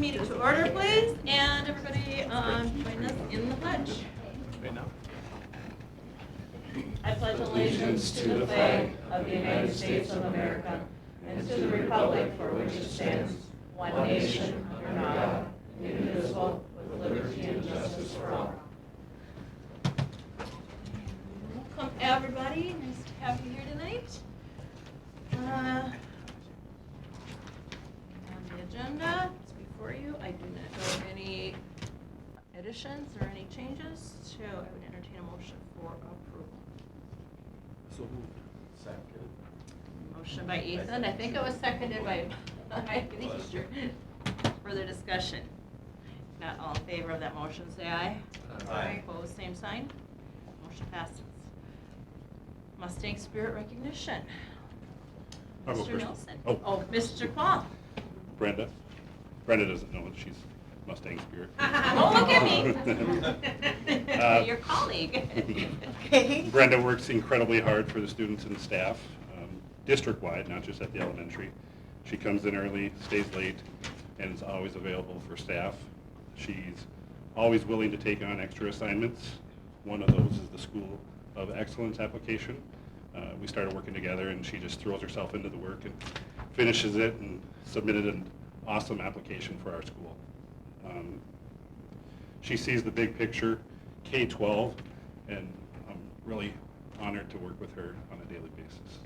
meeting to order, please, and everybody join us in the pledge. Right now. I pledge allegiance to the flag of the United States of America and to the republic for which it stands, one nation, under God, indivisible, with liberty and justice for all. Welcome, everybody. Nice to have you here tonight. On the agenda, it's before you. I do not know any additions or any changes, so I would entertain a motion for approval. So moved. Second. Motion by Ethan. I think it was seconded by Easter. Further discussion? Not all in favor of that motion, say aye. Aye. Opposed, same sign. Motion passes. Mustang Spirit Recognition. I'll go Mr. first. Nelson. Oh. Mr. Paul. Brenda. Brenda doesn't know that she's Mustang Spirit. Oh, look at me. Your colleague. Okay. Brenda works incredibly hard for the students and staff, district-wide, not just at the elementary. She comes in early, stays late, and is always available for staff. She's always willing to take on extra assignments. One of those is the School of Excellence application. We started working together, and she just throws herself into the work and finishes it and submitted an awesome application for our school. She sees the big picture, K-12, and I'm really honored to work with her on a daily basis.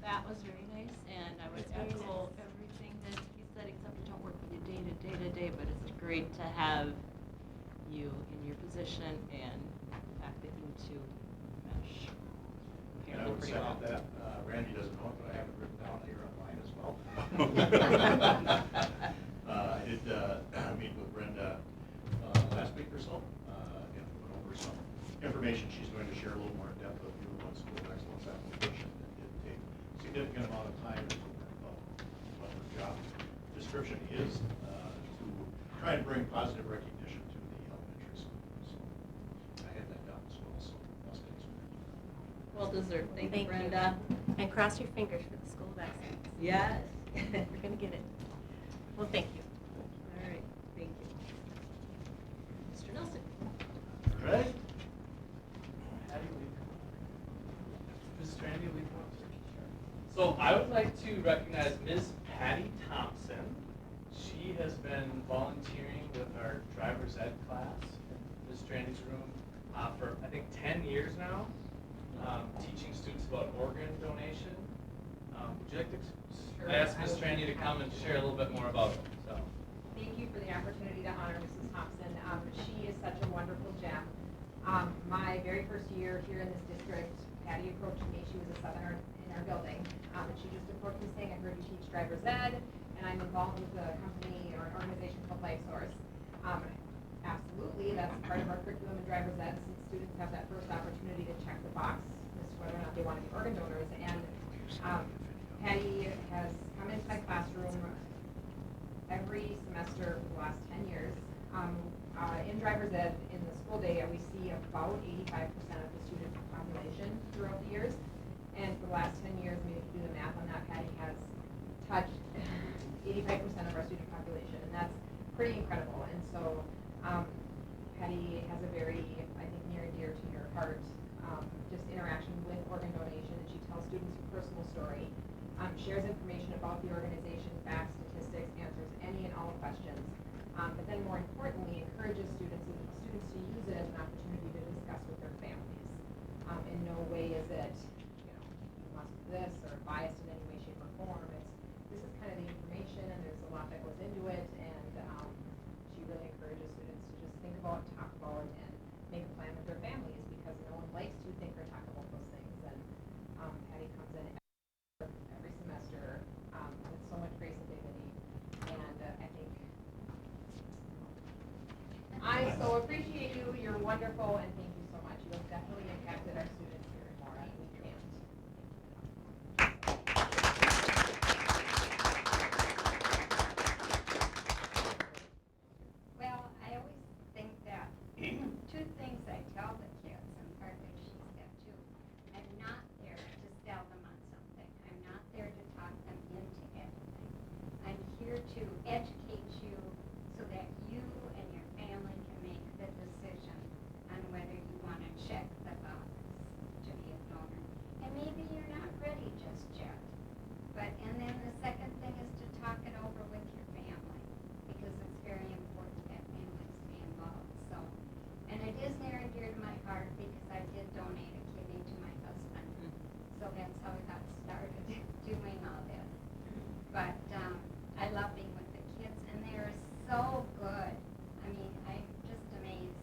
That was very nice, and I would echo everything that he said, except I don't work with you day to day, but it's great to have you in your position and the fact that you two mesh And I apparently would pretty second well. that. Randy doesn't know it, but I have it written down here online as well. I meet with Brenda last week or so, and went over some information she's going to share a little more in depth with you on School of Excellence application. It did take a significant amount of time to what her job description is to try and bring positive recognition to the elementary school. So I had that down as well, so Mustang's Well deserved. Thank you, Thank you. Brenda. And cross your fingers for the School of Excellence. Yes. You're going to get it. Well, thank you. All right, thank you. Mr. Nelson. Ready? Patty, Ms. Strandy, lead one. So I would like to recognize Ms. Patty Thompson. She has been volunteering with our driver's ed class in Ms. Strandy's room for I think 10 years now, teaching students about organ donation. Would you like to ask Ms. Strandy to come and share a little bit more about it? So. Thank you for the opportunity to honor Mrs. Thompson. She is such a wonderful gem. My very first year here in this district, Patty approached me. She was a Southerner in our building. And she just approached me saying, I heard you teach driver's ed, and I'm involved with a company or an organization called Life Source. Absolutely, that's part of our curriculum in driver's ed, since students have that first opportunity to check the box as to whether or not they want to be organ donors. And Patty has come into my classroom every semester for the last 10 years. In driver's ed, in the school day, we see about 85% of the student population throughout the years. And for the last 10 years, maybe if you do the math on that, Patty has touched 85% of our student population, and that's pretty incredible. And so Patty has a very, I think, near and dear to your heart, just interaction with organ donation, and she tells students her personal story, shares information about the organization, facts, statistics, answers any and all questions, but then more importantly, encourages students to use it as an opportunity to discuss with their families. In no way is it, you must do this or biased in any way, shape, or form. This is kind of the information, and there's a lot that goes into it, and she really encourages students to just think about, talk about, and make a plan with their families, because no one likes to think or talk about those things. And Patty comes in every semester with so much grace and dignity, and I think I so appreciate you. You're wonderful, and thank you so much. You have definitely impacted our students here in Mora, and we can't. Well, I always think that two things I tell the kids, and partly she's got too. I'm not there to that's how I got started doing all this. But I love being with the kids, and they are so good. I mean, I'm just amazed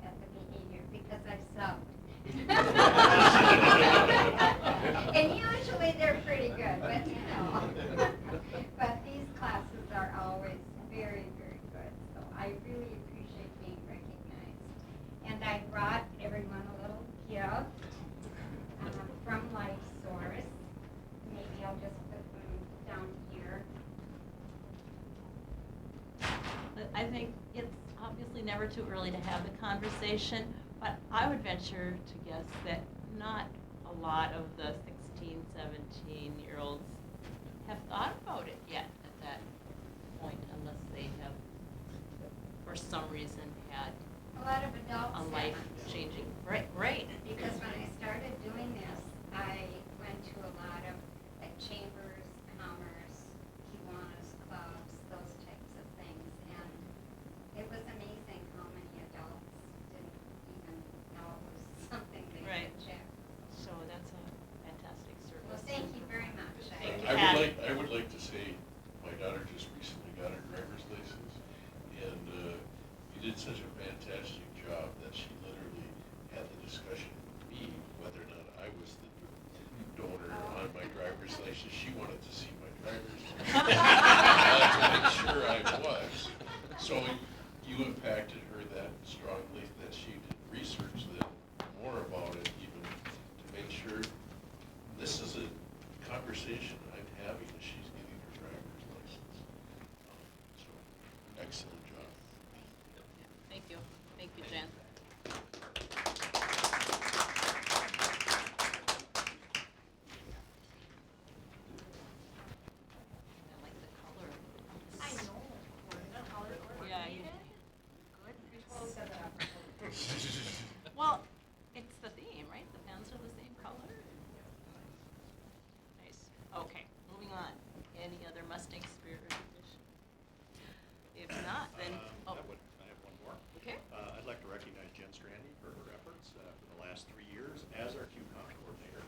at the behavior because I've subbed. And usually they're pretty good, but you know. But these classes are always very, very good. So I really appreciate being recognized. And I brought everyone a little gift from Life Source. Maybe I'll just put them down here. I think it's obviously never too early to have the conversation, but I would venture to guess that not a lot of the 16, 17-year-olds have thought about it yet at that point, unless they have, for some reason, had A lot of adults a have. life-changing, right. Because when I started doing this, I went to a lot of like chambers, commerce, Kiwanis clubs, those types of things, and it was amazing how many adults didn't even know it was something they Right. could check. So that's a fantastic service. Well, thank you very much. Thank you, I Patty. I would like to say, my daughter just recently got her driver's license, and you did such a fantastic job that she literally had the discussion with me whether or not I was the donor on my driver's license. She wanted to see my driver's license. I had to make sure I was. So you impacted her that strongly that she did research then more about it, even to make sure this is a conversation I'm having as she's getting her driver's license. So, excellent job. Thank you. Thank you, Jen. I like the color. I know. Yeah, you. Totally set that up. Well, it's the theme, right? The pens are the same color. Nice. Okay, moving on. Any other Mustang Spirit recognition? If not, then, oh, I have one more. okay. I'd like to recognize Jen Strandy for her efforts for the last 3 years as our QCOM coordinator.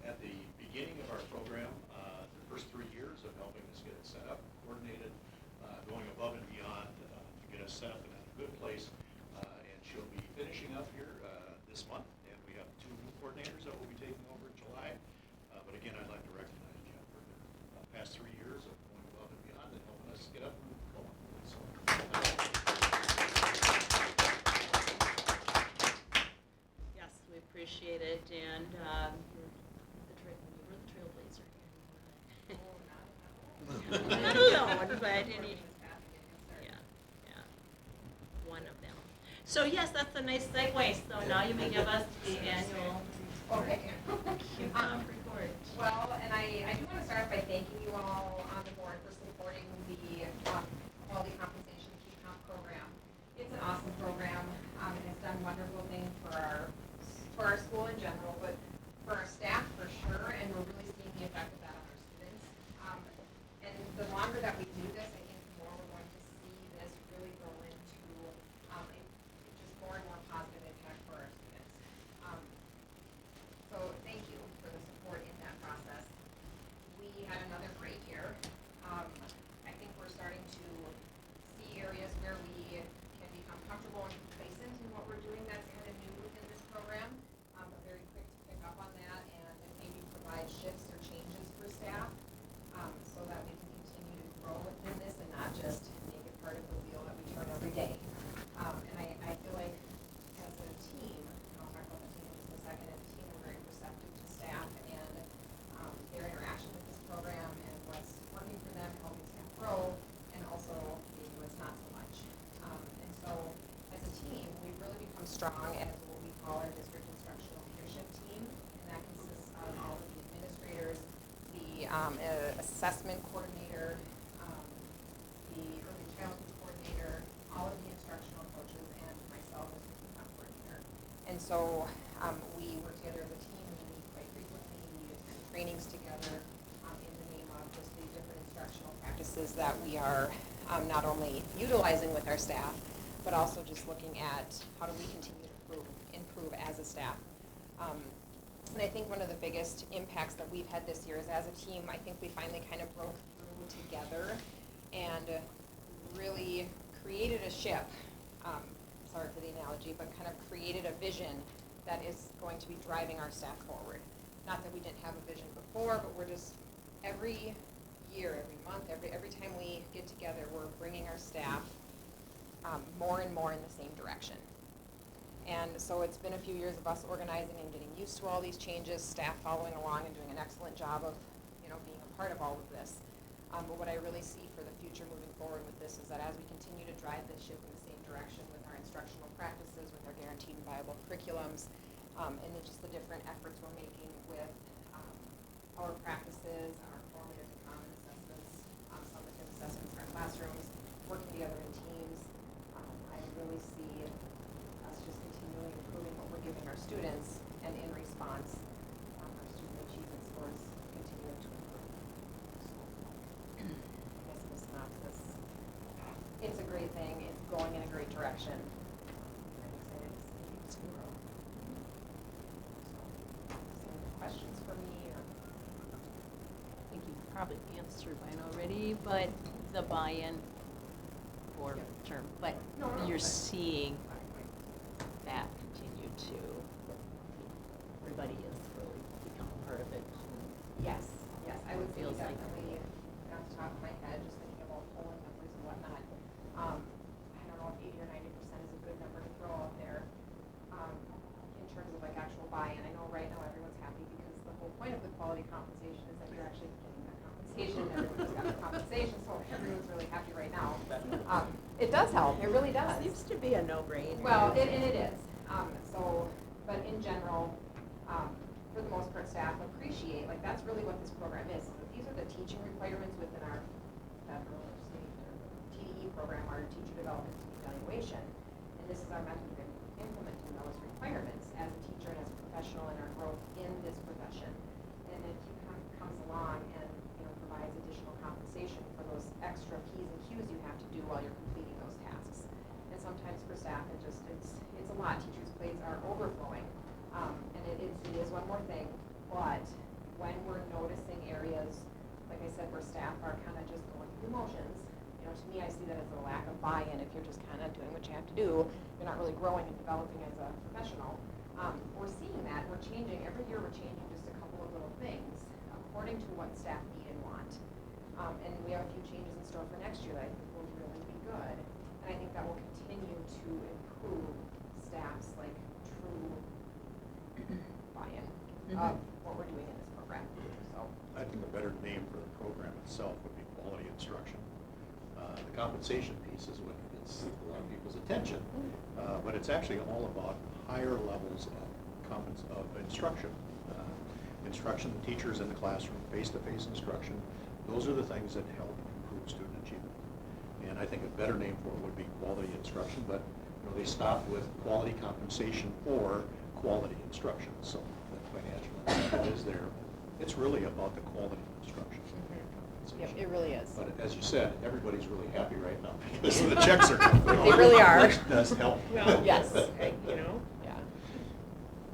At the beginning of our program, the first 3 years of helping us get it set up, coordinated, going above and beyond to get us set up in a good place. And she'll be finishing up here this month, and we have 2 new coordinators that will be taking over in July. But again, I'd like to recognize Jen for the past 3 years of going above and beyond and helping us get up and going. So, Yes, we appreciate it, and you were the trailblazer. Not alone, but any, yeah, one of them. So yes, that's a nice segue, so now you may give us the annual Okay. QCOM report. Well, and I do want to start off by thanking you all on the board for supporting the quality compensation QCOM program. It's an awesome program, and it's done wonderful things for our school in general, but for our staff for sure, and we're really seeing the effect of that on our students. And the longer that we do this, I think the more we're going to see this really grow into just more and more positive impact for our students. So thank you for the support in that process. We had another great year. I think we're starting to see areas where we can become comfortable and complacent in what we're doing that's kind of new within this program, but very quick to pick up on that and maybe provide shifts or changes for staff so that we can continue to grow within this and not just make it part of the wheel that we turn every day. And I feel like as a team, and I'll talk about the team in just a second, as a team, we're very receptive to staff and their interaction with this program and what's working for them, helping staff grow, and also maybe what's not so much. And so as a team, we've really become strong as what we call our district instructional leadership team, and that consists of all of the administrators, the assessment coordinator, the early childhood coordinator, all of the instructional coaches, and myself as the QCOM coordinator. And so we work together as a team, we meet quite frequently, we attend trainings together in the name of just the different instructional practices that we are not only utilizing with our staff, but also just looking at how do we continue to improve as a staff. And I think one of the biggest impacts that we've had this year is, as a team, I think we finally kind of broke through together and really created a ship, sorry for the analogy, but kind of created a vision that is going to be driving our staff forward. Not that we didn't have a vision before, but we're just, every year, every month, every time we get together, we're bringing our staff more and more in the same direction. And so it's been a few years of us organizing and getting used to all these changes, staff following along and doing an excellent job of, being a part of all of this. But what I really see for the future moving forward with this is that as we continue to drive this ship in the same direction with our instructional practices, with our guaranteed and viable curriculums, and then just the different efforts we're making with our practices, our formative and common assessments, summative assessments in our classrooms, working together in teams, I really see us just continually improving what we're giving our students, and in response, our student achievement scores continuing to improve. I guess in a synopsis, it's a great thing. It's going in a great direction. I'm excited to see it grow. So, any questions for me? Or? I think you've probably answered mine already, but the buy-in for term, but No, you're but- seeing that continue to, everybody has really become part of it. Yes, I would say Feels like- definitely, off the top of my head, just thinking about polling numbers and whatnot. I don't know if 80 or 90% is a good number to throw out there in terms of like actual buy-in. I know right now everyone's happy because the whole point of the quality compensation is that you're actually getting that compensation. Everyone's got the compensation, so everyone's really happy right now. It does help. It really does. Seems to be a no-brainer. Well, and it is. But in general, for the most part, staff appreciate, like, that's really what this program is. So these are the teaching requirements within our federal or state or TDE program, our teacher development and evaluation. And this is our method of implementing those requirements as a teacher and as a professional in our growth in this profession. And if you comes along and provides additional compensation for those extra P's and Q's you have to do while you're completing those tasks. And sometimes for staff, it's a lot. Teachers' plates are overflowing. And it is one more thing, but when we're noticing areas, like I said, where staff are kind of just going through the motions, to me, I see that as a lack of buy-in. If you're just kind of doing what you have to do, you're not really growing and developing as a professional. We're seeing that. We're changing. Every year we're changing just a couple of little things according to what staff need and want. And we have a few changes in store for next year that I think will really be good. And I think that will continue to improve staff's true buy-in of what we're doing in this program. So I think a better name for the program itself would be quality instruction. The compensation piece is what gets a lot of people's attention, but it's actually all about higher levels of instruction. Instruction, the teachers in the classroom, face-to-face instruction, those are the things that help improve student achievement. And I think a better name for it would be quality instruction, but they stop with quality compensation or quality instruction. So the financial incentive is there. It's really about the quality of instruction. yep, it really is. But as you said, everybody's really happy right now because the checks are coming. They really are. Which does help. Well, Yes. Yeah.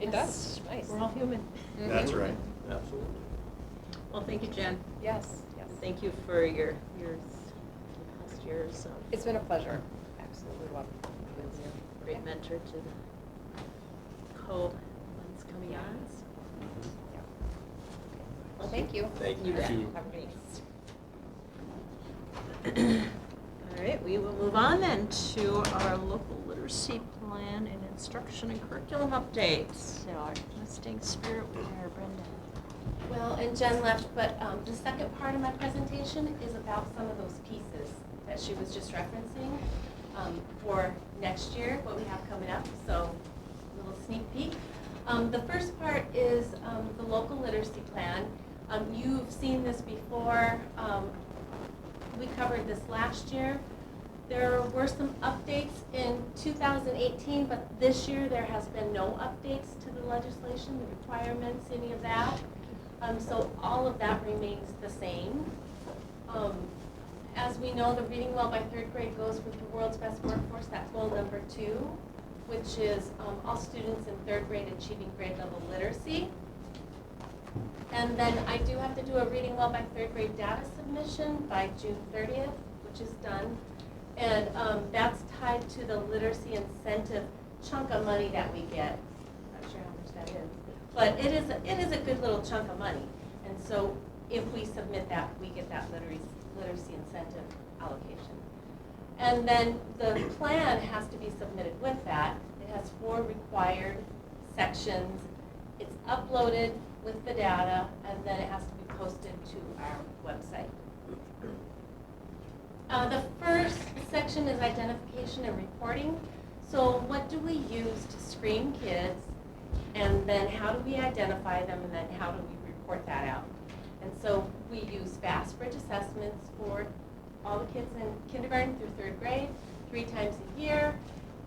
It does. Nice. We're all human. That's right, absolutely. Well, thank you, Jen. Yes. And thank you for your past years. It's been a pleasure. Absolutely love it. Great mentor to the co-ones coming on. Yeah. Well, thank you. Thank You bet. you. Have a great All right, we will move on then to our local literacy plan and instruction and curriculum updates. So our listing spirit with our Brenda. Well, and Jen left, but the second part of my presentation is about some of those pieces that she was just referencing for next year, what we have coming up, so a little sneak peek. The first part is the local literacy plan. You've seen this before. We covered this last year. There were some updates in 2018, but this year there has been no updates to the legislation, the requirements, any of that. So all of that remains the same. As we know, the Reading Well by third grade goes with the world's best workforce. That's goal number 2, which is all students in third grade achieving grade level literacy. And then I do have to do a reading well by third grade data submission by June 30th, which is done. And that's tied to the literacy incentive chunk of money that we get. Not sure how much that is, but it is a good little chunk of money. And so if we submit that, we get that literacy incentive allocation. And then the plan has to be submitted with that. It has 4 required sections. It's uploaded with the data, and then it has to be posted to our website. The first section is identification and reporting. So what do we use to screen kids, and then how do we identify them, and then how do we report that out? And so we use fast bridge assessments for all the kids in kindergarten through 3rd grade, 3 times a year.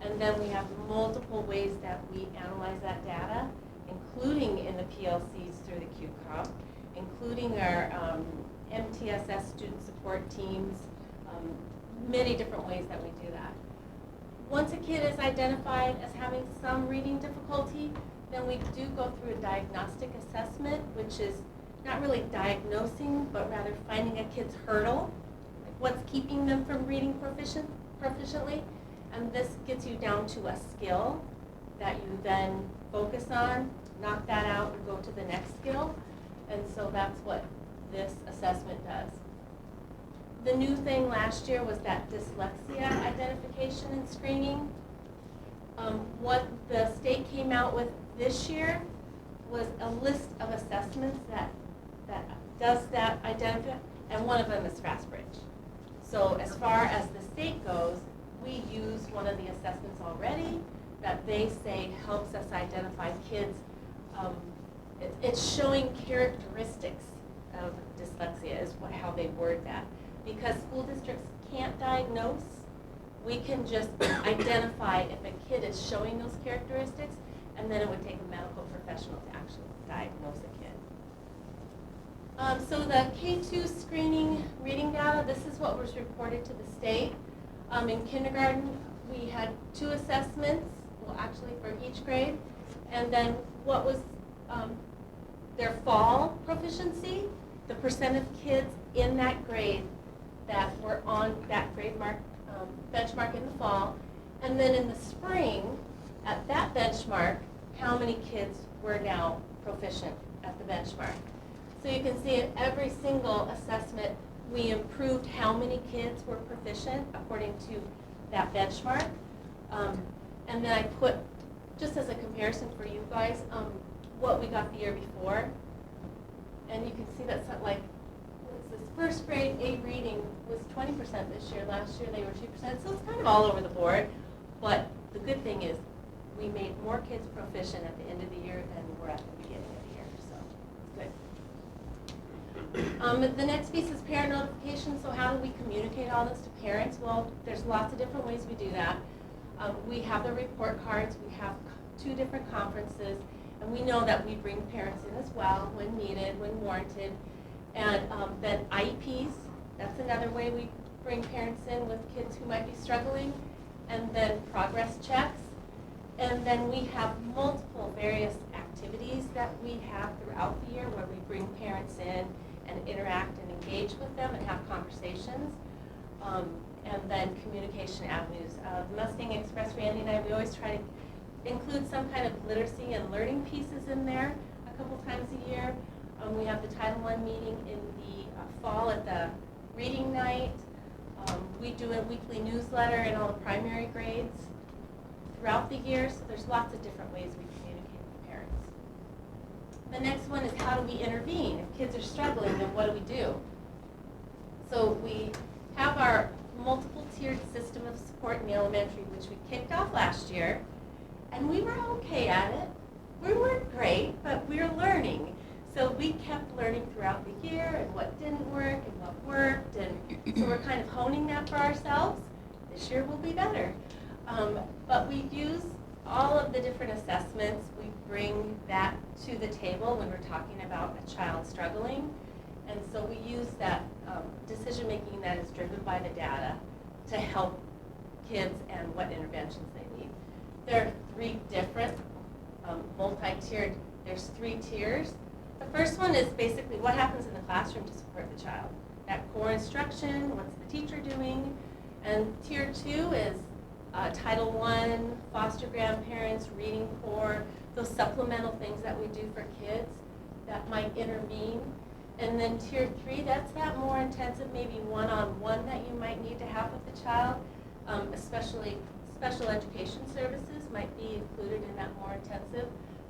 And then we have multiple ways that we analyze that data, including in the PLCs through the QComp, including our MTSS student support teams, many different ways that we do that. Once a kid is identified as having some reading difficulty, then we do go through a diagnostic assessment, which is not really diagnosing, but rather finding a kid's hurdle, like what's keeping them from reading proficiently. And this gets you down to a skill that you then focus on, knock that out, and go to the next skill. And so that's what this assessment does. The new thing last year was that dyslexia identification and screening. What the state came out with this year was a list of assessments that does that identify, and one of them is Fast Bridge. So as far as the state goes, we use one of the assessments already that they say helps us identify kids. It's showing characteristics of dyslexia is how they word that. Because school districts can't diagnose, we can just identify if a kid is showing those characteristics, and then it would take a medical professional to actually diagnose a kid. So the K2 screening reading data, this is what was reported to the state. In kindergarten, we had 2 assessments, well actually for each grade, and then what was their fall proficiency, the percent of kids in that grade that were on that grade mark benchmark in the fall, and then in the spring, at that benchmark, how many kids were now proficient at the benchmark. So you can see in every single assessment, we improved how many kids were proficient according to that benchmark. And then I put, just as a comparison for you guys, what we got the year before. And you can see that's like, what's this, first grade A reading was 20% this year. Last year they were 2%. So it's kind of all over the board. But the good thing is we made more kids proficient at the end of the year than we were at the beginning of the year. So it's good. The next piece is parent notification. So how do we communicate all this to parents? Well, there's lots of different ways we do that. We have the report cards. We have 2 different conferences. And we know that we bring parents in as well when needed, when warranted. And then IEPs, that's another way we bring parents in with kids who might be struggling. And then progress checks. And then we have multiple various activities that we have throughout the year where we bring parents in and interact and engage with them and have conversations. And then communication avenues. The Mustang Express, Randy and I, we always try to include some kind of literacy and learning pieces in there a couple times a year. We have the Title I meeting in the fall at the reading night. We do a weekly newsletter in all the primary grades throughout the year, so there's lots of different ways we communicate with parents. The next one is how do we intervene? If kids are struggling, then what do we do? So we have our multiple tiered system of support in the elementary, which we kicked off last year, and we were okay at it. We weren't great, but we were learning. So we kept learning throughout the year and what didn't work and what worked, and so we're kind of honing that for ourselves. This year will be better. But we use all of the different assessments. We bring that to the table when we're talking about a child struggling. And so we use that decision making that is driven by the data to help kids and what interventions they need. There are 3 different multi-tiered, there's 3 tiers. The first one is basically what happens in the classroom to support the child. That core instruction, what's the teacher doing? And tier 2 is Title I, foster grandparents, reading core, those supplemental things that we do for kids that might intervene. And then tier 3, that's that more intensive, maybe one-on-one that you might need to have with the child, especially special education services might be included in that more intensive.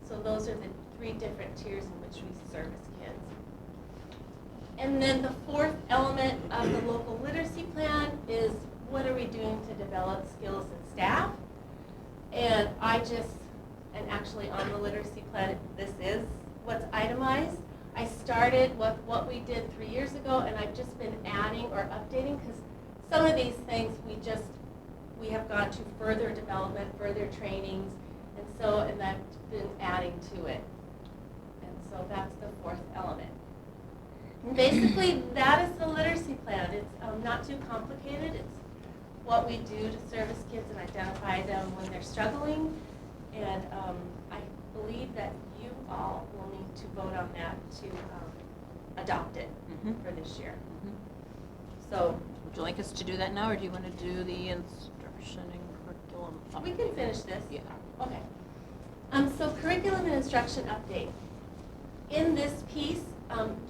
So those are the 3 different tiers in which we service kids. And then the 4th element of the local literacy plan is what are we doing to develop skills in staff? And and actually on the literacy plan, this is what's itemized. I started with what we did 3 years ago, and I've just been adding or updating because some of these things we have gone to further development, further trainings, and I've been adding to it. And so that's the 4th element. And basically, that is the literacy plan. It's not too complicated. It's what we do to service kids and identify them when they're struggling. And I believe that you all will need to vote on that to adopt it for this year. So Would you like us to do that now, or do you want to do the instruction and curriculum update? we can finish this. Yeah. Okay. So curriculum and instruction update. In this piece,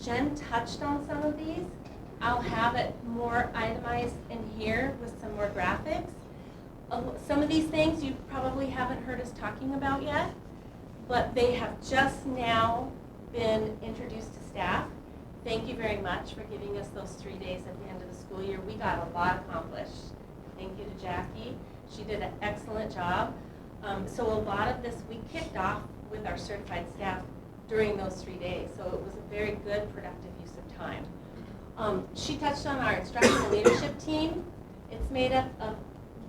Jen touched on some of these. I'll have it more itemized in here with some more graphics. Some of these things you probably haven't heard us talking about yet, but they have just now been introduced to staff. Thank you very much for giving us those 3 days at the end of the school year. We got a lot accomplished. Thank you to Jackie. She did an excellent job. So a lot of this we kicked off with our certified staff during those 3 days. So it was a very good, productive use of time. She touched on our instruction and leadership team. It's made up of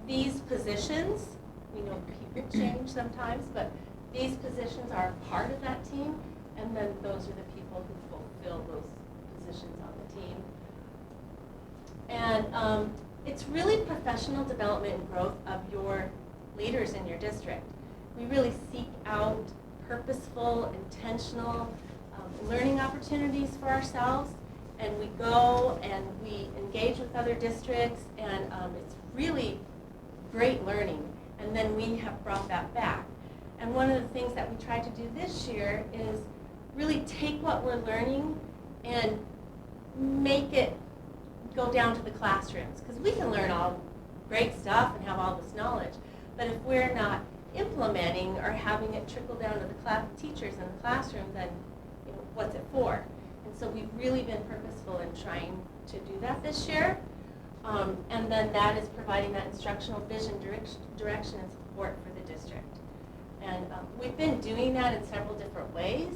these positions. We know people change sometimes, but these positions are a part of that team, and then those are the people who fulfill those positions on the team. And it's really professional development and growth of your leaders in your district. We really seek out purposeful, intentional learning opportunities for ourselves, and we go and we engage with other districts, and it's really great learning. And then we have brought that back. And one of the things that we tried to do this year is really take what we're learning and make it go down to the classrooms. Because we can learn all great stuff and have all this knowledge, but if we're not implementing or having it trickle down to the teachers in the classroom, then what's it for? And so we've really been purposeful in trying to do that this year. And then that is providing that instructional vision, direction, and support for the district. And we've been doing that in several different ways,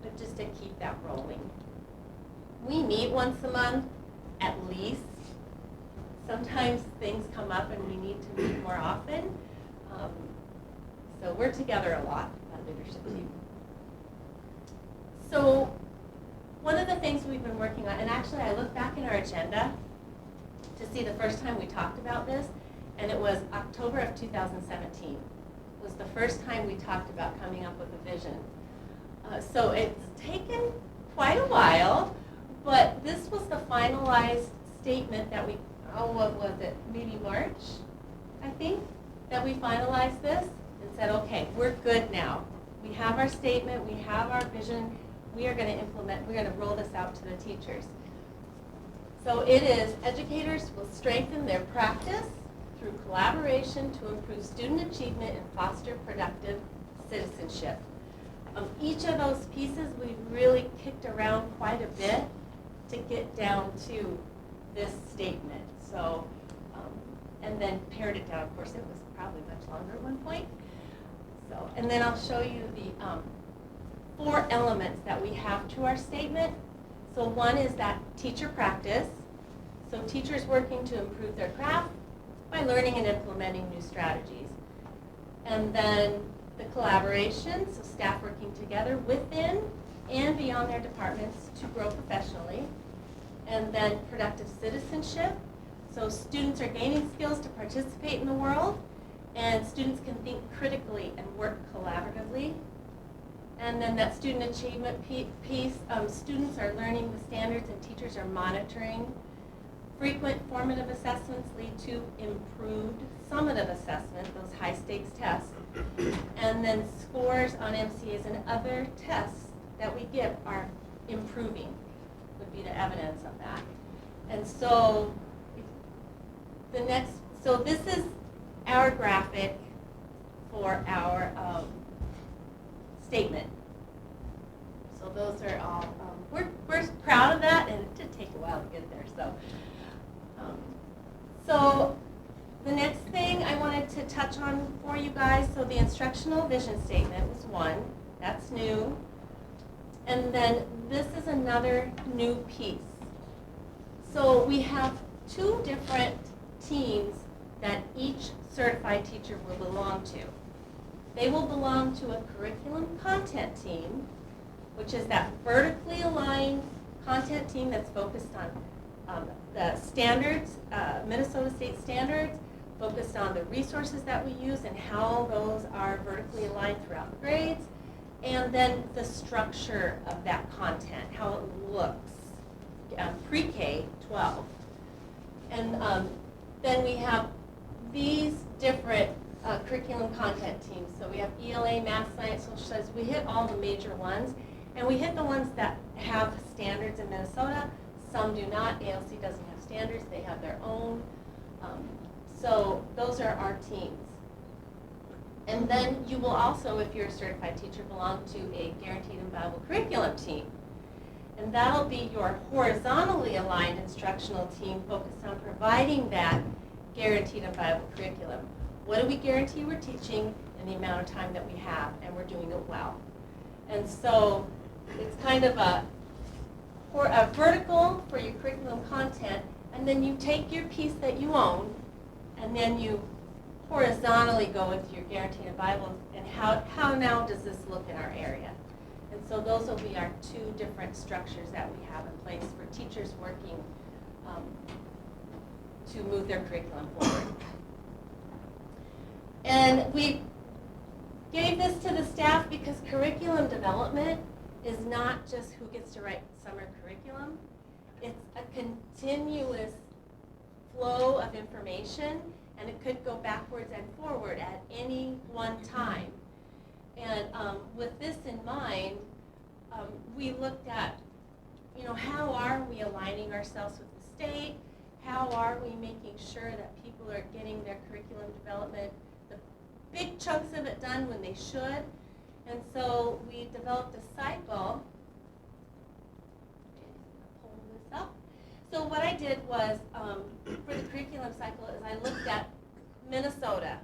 but just to keep that rolling. We meet once a month, at least. Sometimes things come up and we need to meet more often. So we're together a lot, that leadership team. So one of the things we've been working on, and actually I looked back in our agenda to see the first time we talked about this, and it was October of 2017. Was the first time we talked about coming up with a vision. So it's taken quite a while, but this was the finalized statement that we, what was it, maybe March, I think, that we finalized this and said, okay, we're good now. We have our statement, we have our vision, we are going to implement, we're going to roll this out to the teachers. So it is, educators will strengthen their practice through collaboration to improve student achievement and foster productive citizenship. Each of those pieces we've really kicked around quite a bit to get down to this statement. So, and then pared it down. Of course, it was probably much longer at one point. So, and then I'll show you the 4 elements that we have to our statement. So one is that teacher practice. So teachers working to improve their craft by learning and implementing new strategies. And then the collaboration, so staff working together within and beyond their departments to grow professionally. And then productive citizenship, so students are gaining skills to participate in the world, and students can think critically and work collaboratively. And then that student achievement piece, students are learning the standards and teachers are monitoring. Frequent formative assessments lead to improved summative assessment, those high-stakes tests. And then scores on MCAs and other tests that we give are improving, would be the evidence of that. And so so this is our graphic for our statement. So those are all, we're proud of that, and it did take a while to get there. So the next thing I wanted to touch on for you guys, so the instructional vision statement was one, that's new. And then this is another new piece. So we have two different teams that each certified teacher will belong to. They will belong to a curriculum content team, which is that vertically aligned content team that's focused on the standards, Minnesota State standards, focused on the resources that we use and how those are vertically aligned throughout the grades, and then the structure of that content, how it looks, pre-K 12. And then we have these different curriculum content teams. So we have ELA, Math, Science, Social Studies. We hit all the major ones, and we hit the ones that have standards in Minnesota. Some do not. ALC doesn't have standards. They have their own. So those are our teams. And then you will also, if you're a certified teacher, belong to a guaranteed and viable curriculum team. And that'll be your horizontally aligned instructional team focused on providing that guaranteed and viable curriculum. What do we guarantee we're teaching in the amount of time that we have, and we're doing it well? And so it's kind of a vertical for your curriculum content, and then you take your piece that you own, and then you horizontally go with your guaranteed and viable, and how now does this look in our area? And so those will be our two different structures that we have in place for teachers working to move their curriculum forward. And we gave this to the staff because curriculum development is not just who gets to write summer curriculum. It's a continuous flow of information, and it could go backwards and forward at any one time. And with this in mind, we looked at, how are we aligning ourselves with the state? How are we making sure that people are getting their curriculum development, the big chunks of it done when they should? And so we developed a cycle. Pull this up. So what I did was, for the curriculum cycle, is I looked at Minnesota,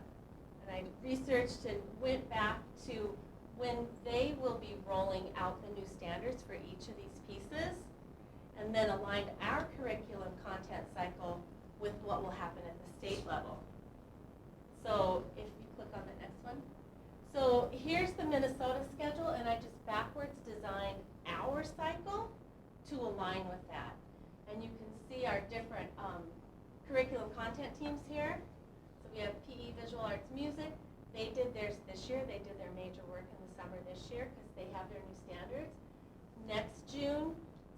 and I researched and went back to when they will be rolling out the new standards for each of these pieces, and then aligned our curriculum content cycle with what will happen at the state level. So if you click on the next one. So here's the Minnesota schedule, and I just backwards designed our cycle to align with that. And you can see our different curriculum content teams here. So we have PE, Visual Arts, Music. They did theirs this year. They did their major work in the summer this year because they have their new standards. Next June,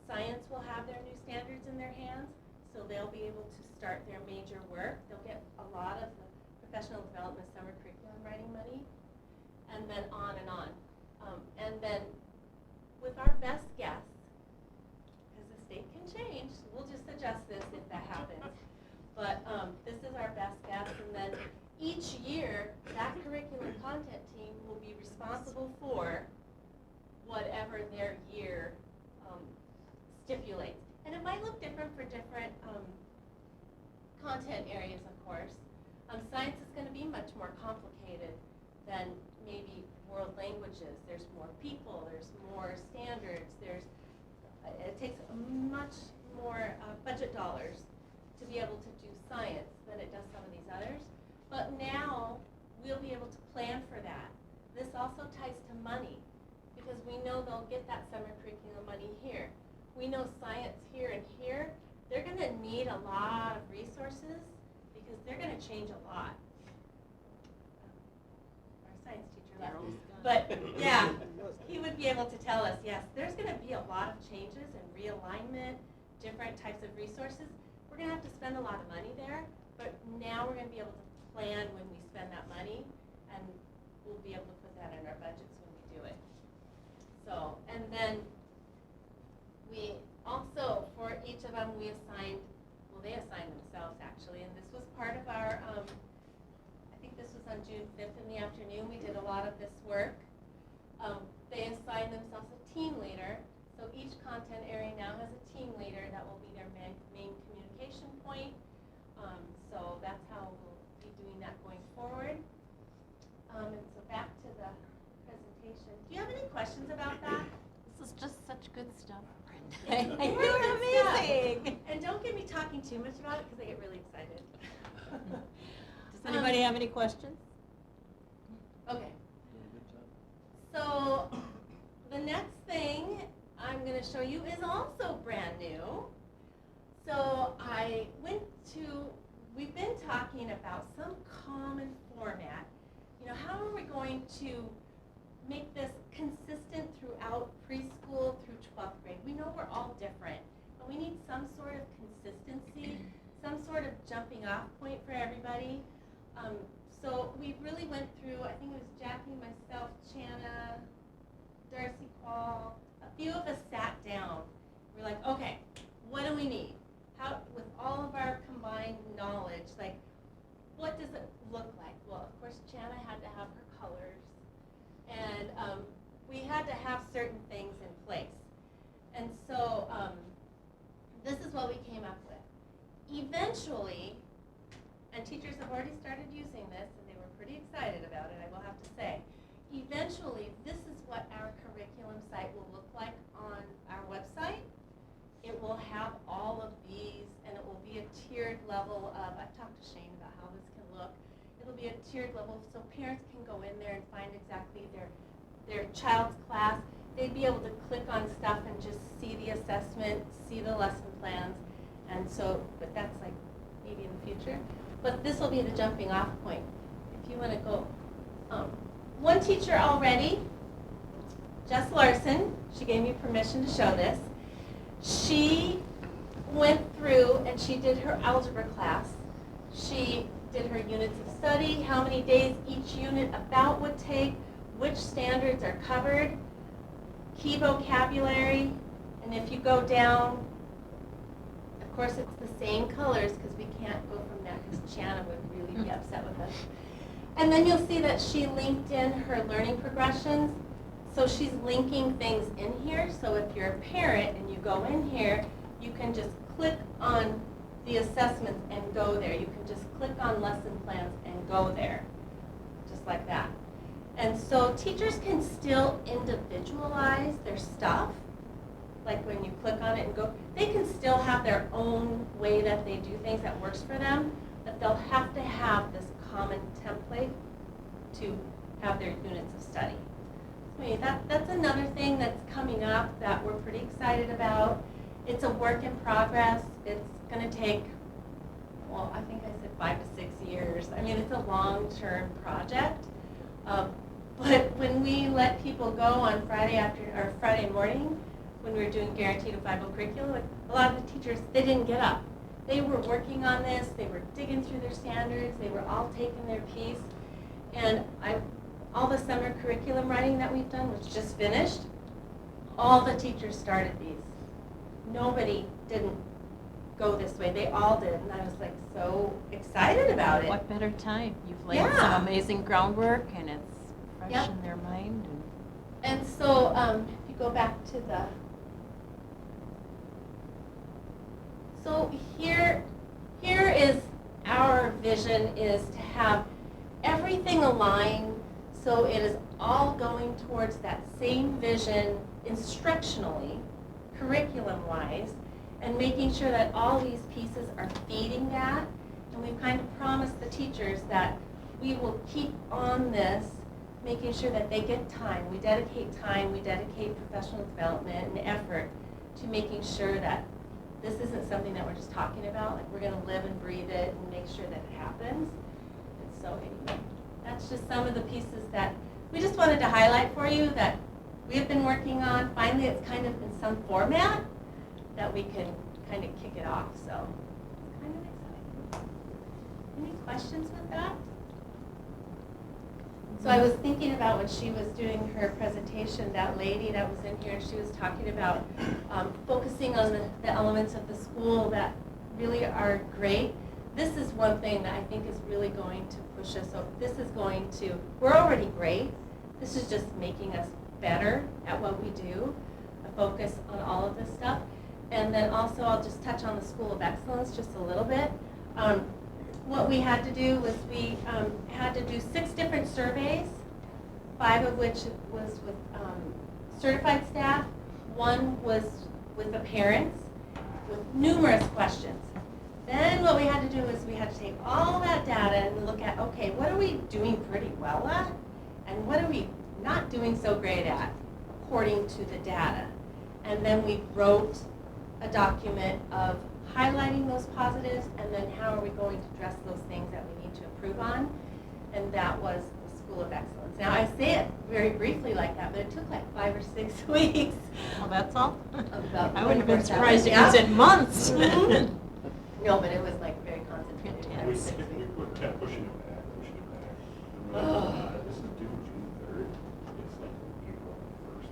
Science will have their new standards in their hands, so they'll be able to start their major work. They'll get a lot of the professional development summer curriculum writing money, and then on and on. And then with our best guess, because the state can change, we'll just adjust this if that happens. But this is our best guess, and then each year, that curriculum content team will be responsible for whatever their year stipulates. And it might look different for different content areas, of course. Science is going to be much more complicated than maybe world languages. There's more people, there's more standards, it takes much more budget dollars to be able to do science than it does some of these others. But now we'll be able to plan for that. This also ties to money, because we know they'll get that summer curriculum money here. We know science here and here, they're going to need a lot of resources because they're going to change a lot. Our science teacher left. But yeah, he would be able to tell us, yes, there's gonna be a lot of changes and realignment, different types of resources. We're gonna have to spend a lot of money there, but now we're gonna be able to plan when we spend that money, and we'll be able to put that in our budgets when we do it. So, and then we also, for each of them, we assigned, well, they assigned themselves actually, and this was part of our, I think this was on June 5th in the afternoon, we did a lot of this work. They assigned themselves a team leader, so each content area now has a team leader that will be their main communication point. So that's how we'll be doing that going forward. And so back to the presentation. Do you have any questions about that? This is just such good stuff, Brenda. You're You're amazing. And don't get me talking too much about it because I get really excited. Does anybody have any questions? Okay. So the next thing I'm going to show you is also brand new. So we've been talking about some common format. You know, how are we going to make this consistent throughout preschool through 12th grade? We know we're all different, but we need some sort of consistency, some sort of jumping off point for everybody. So we really went through, I think it was Jackie, myself, Chana, Darcy Quall, a few of us sat down. We're like, okay, what do we need? How, with all of our combined knowledge, like, what does it look like? Well, of course, Chana had to have her colors, and we had to have certain things in place. And so this is what we came up with. Eventually, and teachers have already started using this, and they were pretty excited about it, I will have to say. Eventually, this is what our curriculum site will look like on our website. It will have all of these, and it will be a tiered level of, I've talked to Shane about how this can look. It'll be a tiered level so parents can go in there and find exactly their child's class. They'd be able to click on stuff and just see the assessment, see the lesson plans, and so, but that's like maybe in the future. But this will be the jumping off point. If you want to go, one teacher already, Jess Larson, she gave me permission to show this. She went through and she did her algebra class. She did her units of study, how many days each unit about would take, which standards are covered, key vocabulary, and if you go down, of course it's the same colors because we can't go from that because Chana would really be upset with us. And then you'll see that she linked in her learning progressions. So she's linking things in here. So if you're a parent and you go in here, you can just click on the assessments and go there. You can just click on lesson plans and go there, just like that. And so teachers can still individualize their stuff. Like when you click on it and go, they can still have their own way that they do things that works for them, but they'll have to have this common template to have their units of study. That's another thing that's coming up that we're pretty excited about. It's a work in progress. It's going to take, well, I think I said 5 to 6 years. I mean, it's a long-term project. But when we let people go on Friday morning, when we were doing guaranteed and 5.0 curriculum, like a lot of the teachers, they didn't get up. They were working on this. They were digging through their standards. They were all taking their piece. And all the summer curriculum writing that we've done was just finished. All the teachers started these. Nobody didn't go this way. They all did. And I was like so excited about it. What better time? You've laid Yeah. some amazing groundwork and it's fresh Yep. in their mind. And so if you go back to the, so here is our vision is to have everything aligned so it is all going towards that same vision instructionally, curriculum-wise, and making sure that all these pieces are feeding that. And we've kind of promised the teachers that we will keep on this, making sure that they get time. We dedicate professional development and effort to making sure that this isn't something that we're just talking about. Like, we're going to live and breathe it and make sure that it happens. And so anyway, that's just some of the pieces that we just wanted to highlight for you that we have been working on, finally it's kind of in some format that we can kind of kick it off, so it's kind of exciting. Any questions with that? So I was thinking about when she was doing her presentation, that lady that was in here, and she was talking about focusing on the elements of the school that really are great. This is one thing that I think is really going to push us. So this is going to, we're already great. This is just making us better at what we do, a focus on all of this stuff. And then also I'll just touch on the School of Excellence just a little bit. What we had to do was we had to do 6 different surveys, 5 of which was with certified staff, 1 was with the parents, with numerous questions. Then what we had to do is we had to take all that data and look at, okay, what are we doing pretty well at? And what are we not doing so great at, according to the data? And then we wrote a document of highlighting those positives, and then how are we going to address those things that we need to improve on? And that was the School of Excellence. Now, I say it very briefly like that, but it took like 5 or 6 weeks. Well, that's all? About I wouldn't have been 24/7. surprised if Yeah. you said months. Mhm. No, but it was like very concentrated. Fantastic. We 6 weeks. kept pushing it back. Oh. This is due June 3rd. It's like April 1st.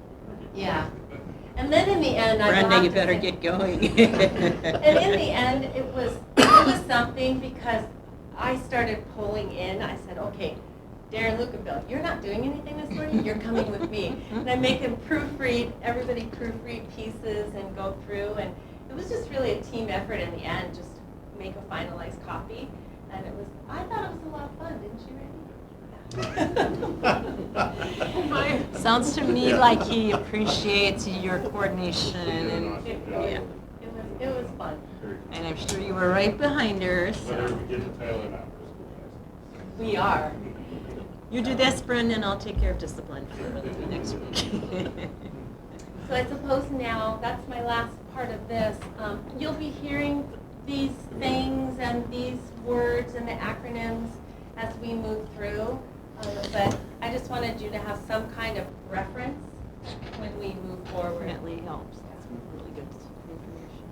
Yeah. And then in the end, I Brenda, have you to better say- get going. And in the end, it was something because I started pulling in. I said, okay, Darren, Luke, and Bill, you're not doing anything this morning. You're coming with me. And I make them proofread, everybody proofread pieces and go through. And it was just really a team effort in the end, just to make a finalized copy. And it was, I thought it was a lot of fun, didn't you, Randy? Sounds to me Yeah. like he appreciates your coordination and, yeah. It was fun. And I'm sure you were right behind her, Whether so. we get the title or not for school excellence. We are. You do this, Brenda, and I'll take care of discipline for next week. So I suppose now, that's my last part of this. You'll be hearing these things and these words and the acronyms as we move through. But I just wanted you to have some kind of reference when we move forward. Definitely helps. That's really good information.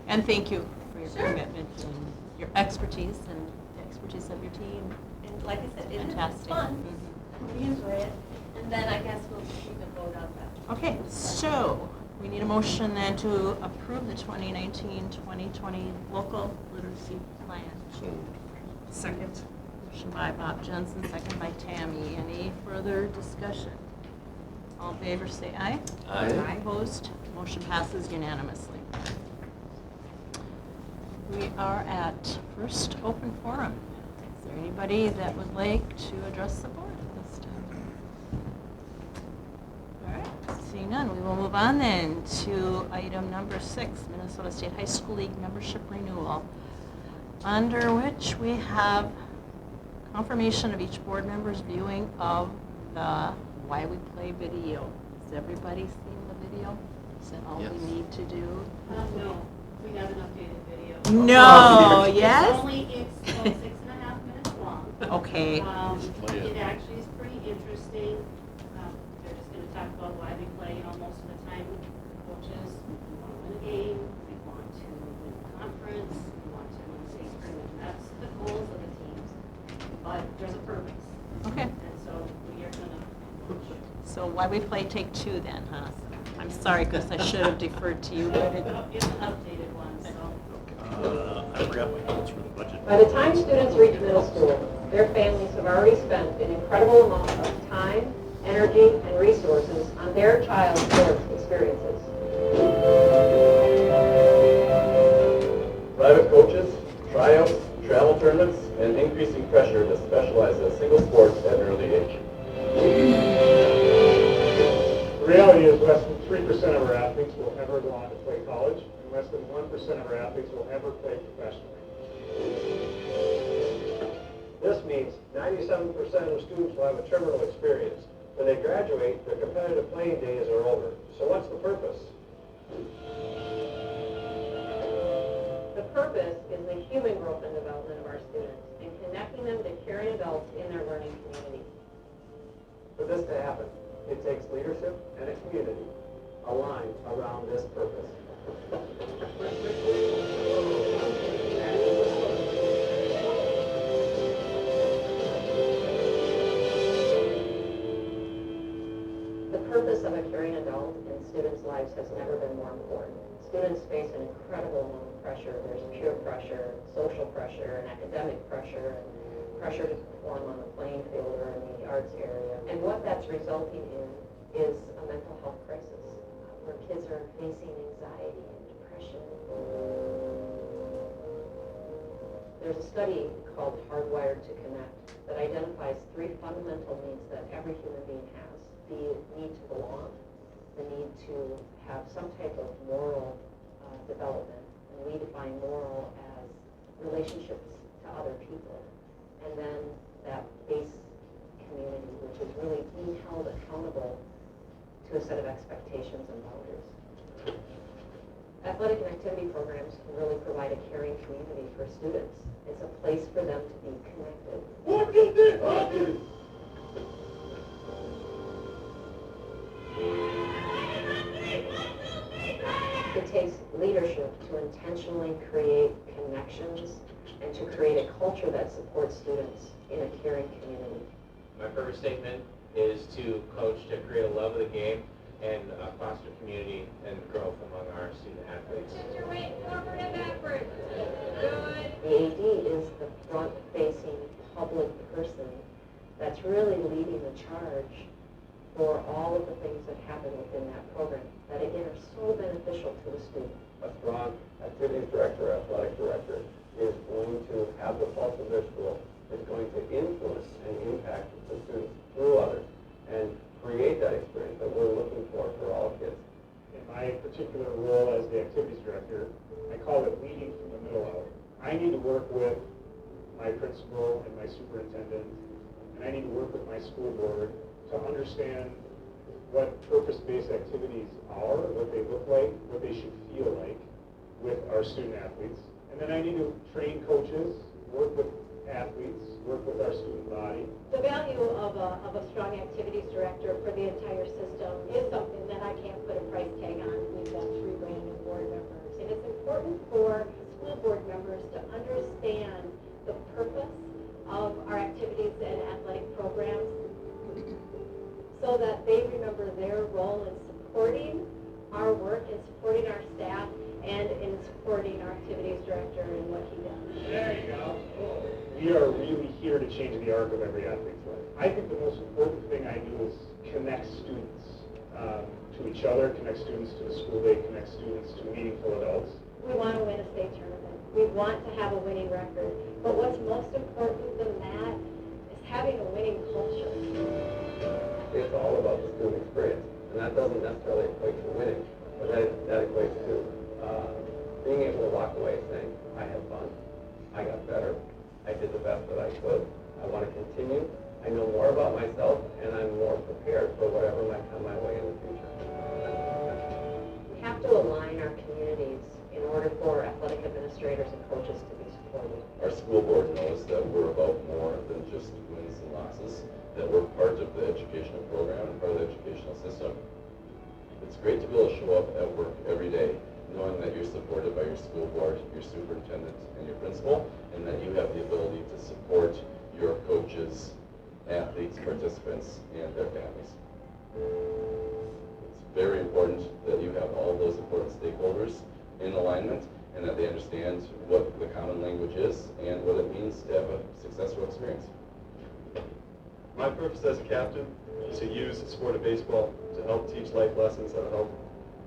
And thank you for your Sure. commitment and your expertise and the expertise of your team. And like I said, it is Fantastic. fun. Mhm. We enjoy it. And then I guess we'll see the vote on that. Okay, so we need a motion then to approve the 2019-2020 local literacy plan. Second. Motion by Bob Jensen, second by Tammy. Any further discussion? All in favor, say aye. Aye. Opposed? Motion passes unanimously. We are at first open forum. Is there anybody that would like to address the board at this time? All right, seeing none, we will move on then to item number 6, Minnesota State High School League membership renewal, under which we have confirmation of each board member's viewing of the Why We Play video. Has everybody seen the video? Is that all we need to do? No, we have an updated video. No, It's yes? only, it's about 6.5 minutes long. Okay. It actually is pretty interesting. They're just gonna talk about why we play. You know, most of the time, coaches want to win a game, they want to win a conference, they want to win a state tournament. That's the goals of the teams. But there's a purpose. Okay. And so we are gonna, So Why We Play take 2 then, huh? I'm sorry, Gus, I should have deferred to you, but it, it's an updated one, so. I forgot my notes for the budget. By the time students reach middle school, their families have already spent an incredible amount of time, energy, and resources on their child's sports experiences. Private coaches, tryouts, travel tournaments, and increasing pressure to specialize in a single sport at an early age. The reality is less than 3% of our athletes will ever go on to play college, and less than 1% of our athletes will ever play professionally. This means 97% of students will have a terminal experience. When they graduate, their competitive playing days are over. So what's the purpose? The purpose is the human growth and development of our students and connecting them to caring adults in their learning community. For this to happen, it takes leadership and a community aligned around this purpose. The purpose of a caring adult in students' lives has never been more important. Students face an incredible amount of pressure. There's peer pressure, social pressure, and academic pressure, and pressure to perform on the playing field or in the arts area. And what that's resulting in is a mental health crisis, where kids are facing anxiety and depression. There's a study called Hardwired to Connect that identifies 3 fundamental needs that every human being has. The need to belong, the need to have some type of moral development, and we define moral as relationships to other people, and then that base community, which is really being held accountable to a set of expectations and boundaries. Athletic and activity programs can really provide a caring community for students. It's a place for them to be connected. It takes leadership to intentionally create connections and to create a culture that supports students in a caring community. My purpose statement is to coach to create a love of the game and foster community and growth among our student athletes. Shift your weight forward and backwards. Good. The AD is the front-facing public person that's really leading the charge for all of the things that happen within that program that, again, are so beneficial to the student. A strong activities director, athletic director, is going to have the pulse of their school, is going to influence and impact the students through others, and create that experience that we're looking for all kids. In my particular role as the activities director, I call it leading from the middle out. I need to work with my principal and my superintendent, and I need to work with my school board to understand what purpose-based activities are, what they look like, what they should feel like with our student athletes. And then I need to train coaches, work with athletes, work with our student body. The value of a strong activities director for the entire system is something that I can't put a price tag on. We've got 3 brand new board members. And it's important for school board members to understand the purpose of our activities and athletic programs so that they remember their role in supporting our work and supporting our staff and in supporting our activities director and what he does. There you go. We are really here to change the arc of every athlete's life. I think the most important thing I do is connect students to each other, connect students to the school day, connect students to meaningful adults. We want to win a state tournament. We want to have a winning record. But what's most important than that is having a winning culture. It's all about the student experience, and that doesn't necessarily equate to winning, but that equates to being able to walk away saying, I had fun, I got better, I did the best that I could, I want to continue, I know more about myself, and I'm more prepared for whatever might come my way in the future. We have to align our communities in order for athletic administrators and coaches to be supported. Our school board knows that we're about more than just wins and losses, that we're part of the educational program and part of the educational system. It's great to be able to show up at work every day knowing that you're supported by your school board, your superintendent, and your principal, and that you have the ability to support your coaches, athletes, participants, and their families. It's very important that you have all those important stakeholders in alignment and that they understand what the common language is and what it means to have a successful experience. My purpose as a captain is to use the sport of baseball to help teach life lessons that will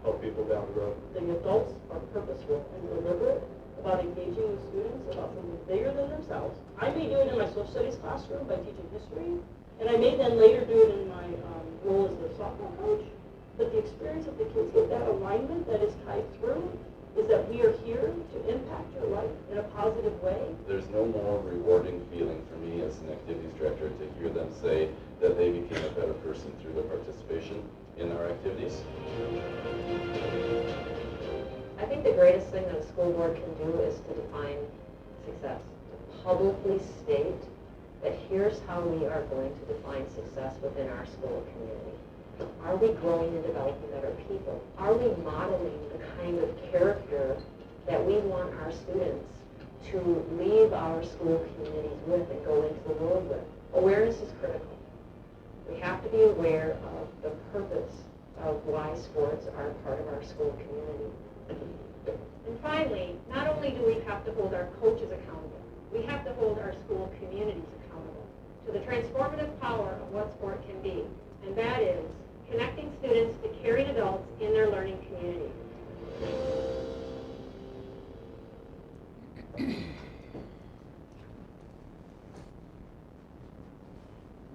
help people down the road. The adults are purposeful and deliberate about engaging with students about something bigger than themselves. I may do it in my social studies classroom by teaching history, and I may then later do it in my role as the softball coach. But the experience of the kids get, that alignment that is tied through, is that we are here to impact your life in a positive way. There's no more rewarding feeling for me as an activities director to hear them say that they became a better person through their participation in our activities. I think the greatest thing that a school board can do is to define success, to publicly state that here's how we are going to define success within our school community. Are we growing and developing better people? Are we modeling the kind of character that we want our students to leave our school communities with and go into the world with? Awareness is critical. We have to be aware of the purpose of why sports are part of our school community. And finally, not only do we have to hold our coaches accountable, we have to hold our school communities accountable to the transformative power of what sport can be, and that is connecting students to caring adults in their learning community.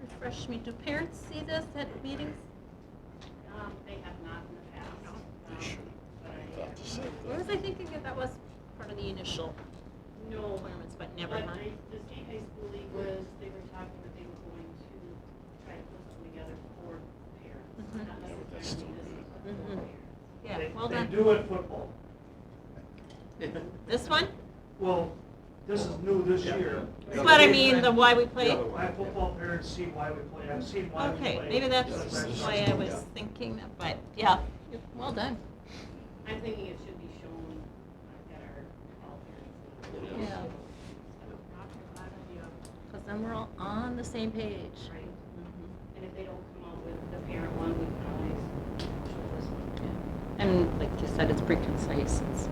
Refresh me, do parents see this at meetings? They have not in the past. They should. I thought the same thing. Where was I thinking that was part of the initial No. requirements, but never But mind. the state high school league they were talking that they were going to try to put something together for parents. Mhm. Not Yeah, but that's still necessarily good. this, but for Mhm. parents. Yeah, They- well They done. do it football. This one? Well, this is new this year. But I mean, the why we play. My football parents see why we play, I've seen why we play. Okay, maybe that's That's why I was thinking that, but yeah, well done. I'm thinking it should be shown at our all parents. Yeah. Because then we're all on the same page. Right. Mhm. And if they don't come out with the parent one, we can always show this one. Yeah. And like you said, it's pretty concise, it's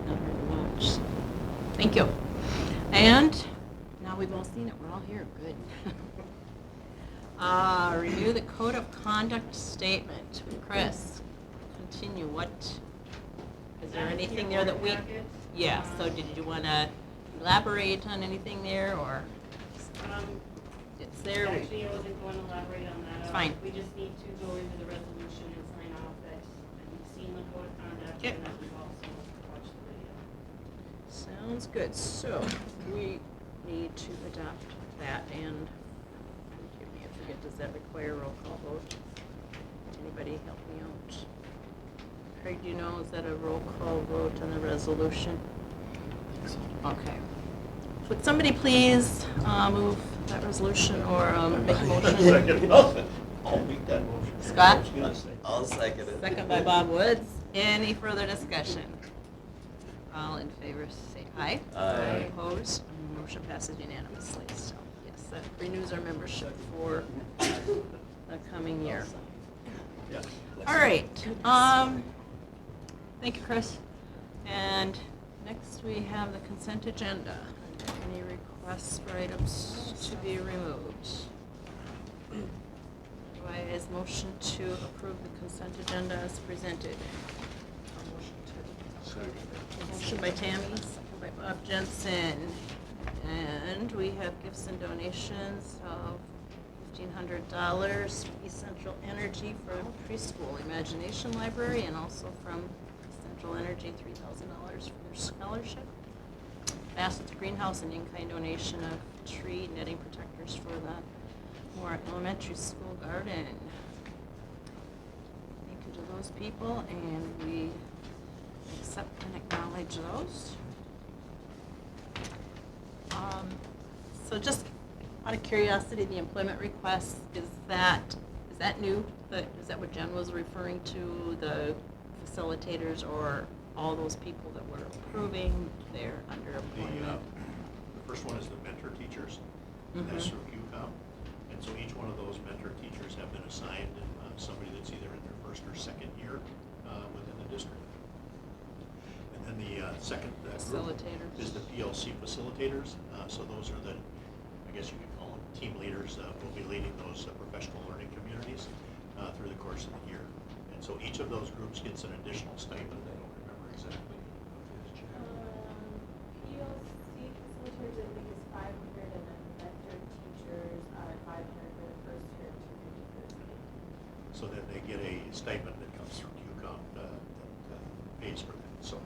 not hard to watch. So, thank you. And now we've all seen it, we're all here, good. Review the code of conduct statement. Chris, continue, what, is there anything there that we? Yeah, so did you want to elaborate on anything there, or it's there? we- Actually, I wasn't going to elaborate on that. It's fine. We just need to go into the resolution and sign off that we've seen the code of conduct Yep. and that we've also watched the video. Sounds good, so we need to adopt that, and forgive me, I forget, does that require a roll call vote? Anybody help me out? Craig, do you know, is that a roll call vote on the resolution? Okay. Would somebody please move that resolution or make a motion? Second. I'll make that motion. Scott? I'll second it. Second by Bob Woods. Any further discussion? All in favor, say aye. Aye. Opposed? Motion passes unanimously. So, yes, that renews our membership for the coming year. Yeah. All right. Thank you, Chris. And next we have the consent agenda. Any requests for items to be removed? Do I as motion to approve the consent agenda as presented? Motion by Tammy, second by Bob Jensen. And we have gifts and donations of $1,500, Essential Energy for Preschool Imagination Library, and also from Essential Energy, $3,000 for their scholarship. Bassett's Greenhouse, an in-kind donation of tree netting protectors for the Mora Elementary School garden. Thank you to those people, and we accept and acknowledge those. So just out of curiosity, the employment request, is that new? Is that what Jen was referring to, the facilitators or all those people that we're approving, they're under employment? The first one is the mentor teachers. That's through QCOM. And so each one of those mentor teachers have been assigned somebody that's either in their first or second year within the district. And then the second group Facilitators. is the PLC facilitators. So those are the, I guess you could call them team leaders that will be leading those professional learning communities through the course of the year. And so each of those groups gets an additional stipend. I don't remember exactly. PLC facilitators, I think, is 500, and then mentor teachers are 500 for the first year and 250 for the second year. So then they get a stipend that comes through QCOM that pays for that. So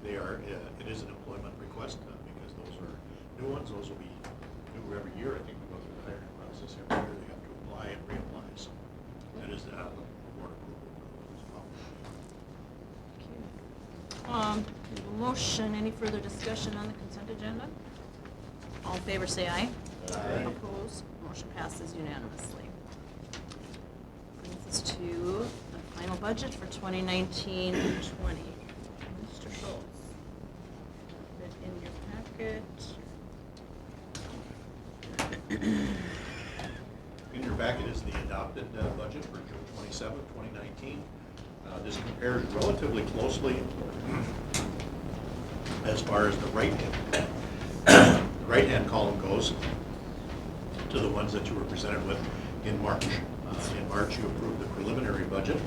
they are, it is an employment request because those are new ones. Those will be new every year. I think we go through the hiring process every year. They have to apply and reapply. So that is the board approval for those as well. Motion, any further discussion on the consent agenda? All in favor, say aye. Aye. Opposed? Motion passes unanimously. Brings us to the final budget for 2019-20. Mr. Schultz. Put it in your packet. In your packet is the adopted budget for June 27, 2019. This compares relatively closely as far as the right-hand column goes to the ones that you were presented with in March. In March, you approved the preliminary budget.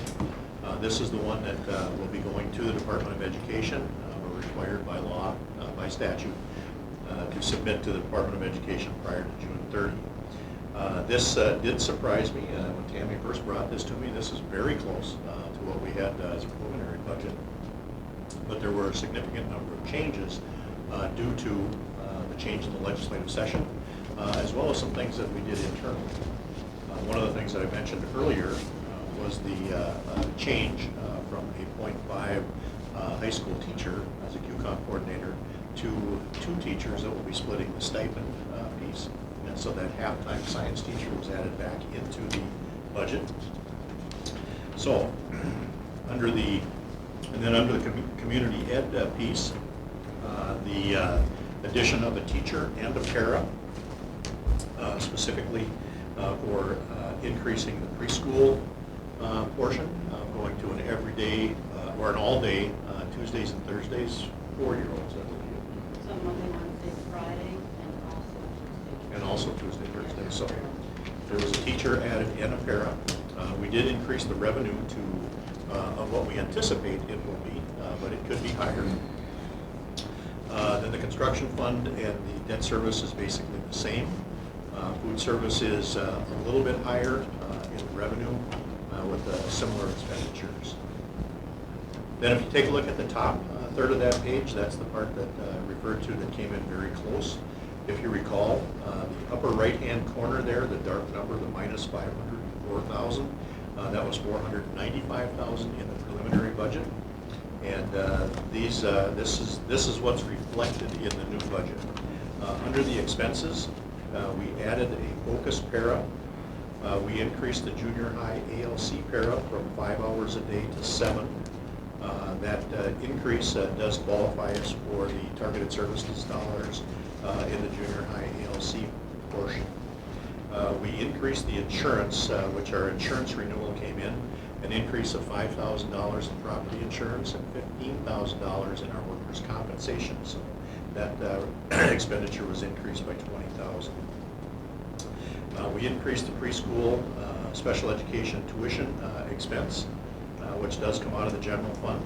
This is the one that will be going to the Department of Education. We're required by law, by statute, to submit to the Department of Education prior to June 30. This did surprise me when Tammy first brought this to me. This is very close to what we had as a preliminary budget. But there were a significant number of changes due to the change in the legislative session, as well as some things that we did internally. One of the things that I mentioned earlier was the change from a .5 high school teacher as a QCOM coordinator to 2 teachers that will be splitting the stipend piece. And so that half-time science teacher was added back into the budget. So under the community ed piece, the addition of a teacher and a para, specifically for increasing the preschool portion, going to an everyday or an all-day Tuesdays and Thursdays, 4-year-olds, I believe. So Monday, Wednesday, Friday, and also Tuesday. And also Tuesday, Thursday. So there was a teacher added and a para. We did increase the revenue to of what we anticipate it will be, but it could be higher. Then the construction fund and the debt service is basically the same. Food service is a little bit higher in revenue with similar expenditures. Then if you take a look at the top third of that page, that's the part that I referred to that came in very close. If you recall, the upper right-hand corner there, the dark number, the minus 504,000, that was 495,000 in the preliminary budget. And this is what's reflected in the new budget. Under the expenses, we added a focus para. We increased the junior high ALC para from 5 hours a day to 7. That increase does qualify us for the targeted services dollars in the junior high ALC portion. We increased the insurance, which our insurance renewal came in, an increase of $5,000 in property insurance and $15,000 in our workers' compensation. So that expenditure was increased by $20,000. We increased the preschool special education tuition expense, which does come out of the general fund.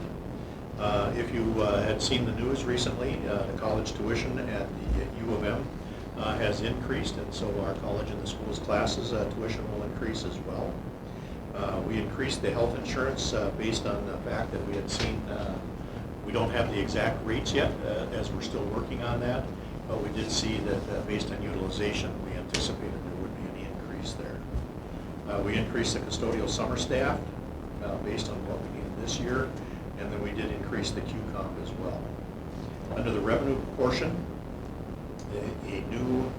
If you had seen the news recently, the college tuition at the U of M has increased, and so our college and the school's classes tuition will increase as well. We increased the health insurance based on the fact that we had seen, we don't have the exact rates yet as we're still working on that, but we did see that based on utilization, we anticipated there would be an increase there. We increased the custodial summer staff based on what we needed this year, and then we did increase the QCOM as well. Under the revenue portion, a new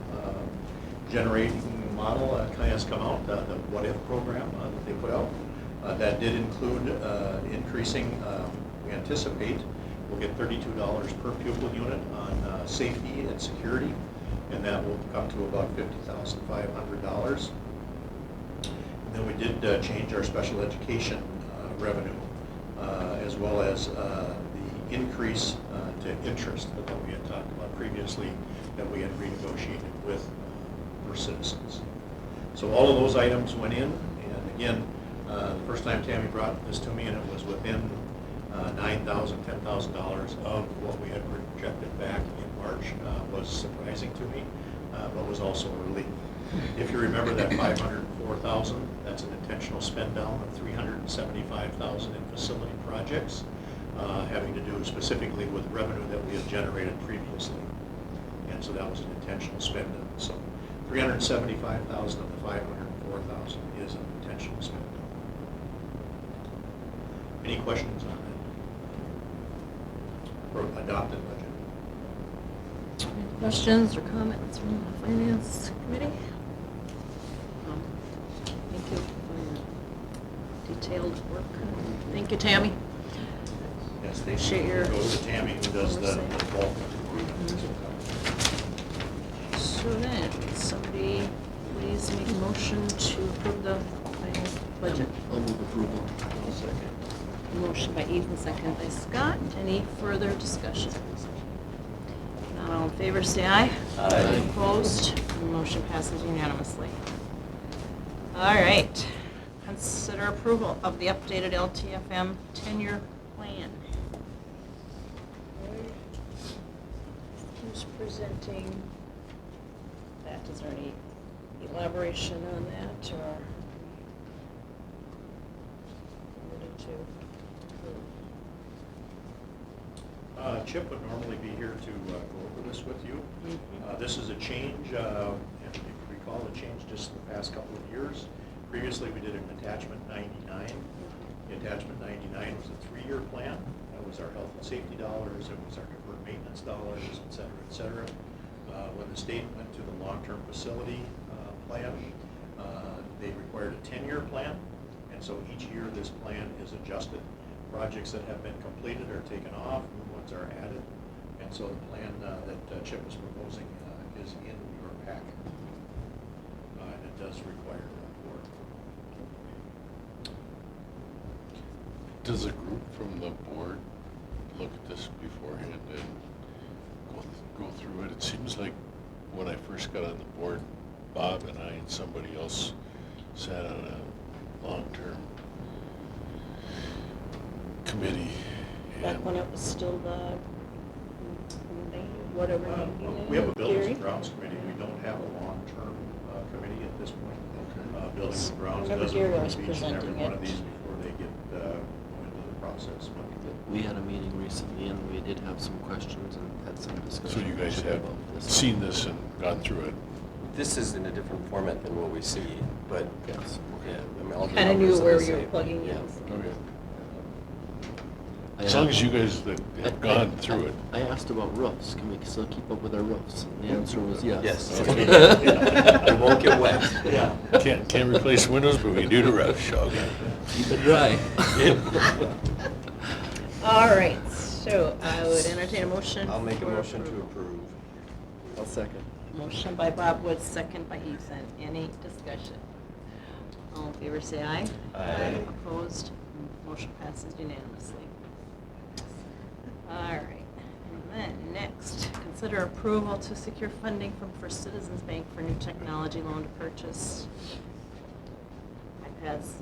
generating model has come out, the What If program that they put out. That did include increasing, we anticipate we'll get $32 per pupil unit on safety and security, and that will come to about $50,500. And then we did change our special education revenue, as well as the increase to interest that we had talked about previously that we had renegotiated with for Citizens. So all of those items went in, and again, the first time Tammy brought this to me, and it was within $9,000, $10,000 of what we had projected back in March, was surprising to me, but was also a relief. If you remember that $504,000, that's an intentional spend down of $375,000 in facility projects, having to do specifically with revenue that we had generated previously. And so that was an intentional spend down. So $375,000 of the $504,000 is an intentional spend down. Any questions on that? For adopted budget? Any questions or comments from the Finance Committee? Thank you for your detailed work. Thank you, Tammy. Yes, they Appreciate your go to Tammy, who does the oversight. bulk. So then, somebody please make a motion to approve the final budget. I'll move approval. I'll second. Motion by Ethan, second by Scott. Any further discussion? Not all in favor, say aye. Aye. Opposed? Motion passes unanimously. All right. Consider approval of the updated LTFM 10-year plan. Who's presenting that? Is there any elaboration on that, or? Ready to approve? Chip would normally be here to go over this with you. This is a change, and if you recall, a change just in the past couple of years. Previously, we did an attachment 99. The attachment 99 was a 3-year plan. That was our health and safety dollars, it was our deferred maintenance dollars, et cetera, et cetera. When the state went to the long-term facility plan, they required a 10-year plan, and so each year this plan is adjusted. Projects that have been completed are taken off, new ones are added, and so the plan that Chip is proposing is in your pack. And it does require board. Does a group from the board look at this beforehand and go through it? It seems like when I first got on the board, Bob and I and somebody else sat on a long-term committee. Back when it was still the, whatever name you named, We have a buildings Gary? and grounds committee. We don't have a long-term committee at this point. Buildings and grounds Remember does Gary approve was each and every presenting one it. of these before they get into the process. We had a meeting recently and we did have some questions and had some discussion. So you guys have about this. seen this and gone through it? This is in a different format than what we see, but Yes. yeah, I mean, all the Kinda knew numbers are where the you were same. plugging Yeah. in. Okay. I As long asked- as you guys that have gone through it. I asked about roofs. Can we still keep up with our roofs? And the answer was yes. Yes. Okay. It won't get wet. Yeah. Can't replace windows, but we do the roof, okay. Keep it dry. All right, so I would entertain a motion. I'll make a for motion to approval. approve. I'll second. Motion by Bob Woods, second by Ethan. Any discussion? All in favor, say aye. Aye. Opposed? Motion passes unanimously. All right, and then next, consider approval to secure funding from First Citizens Bank for new technology loan to purchase iPads,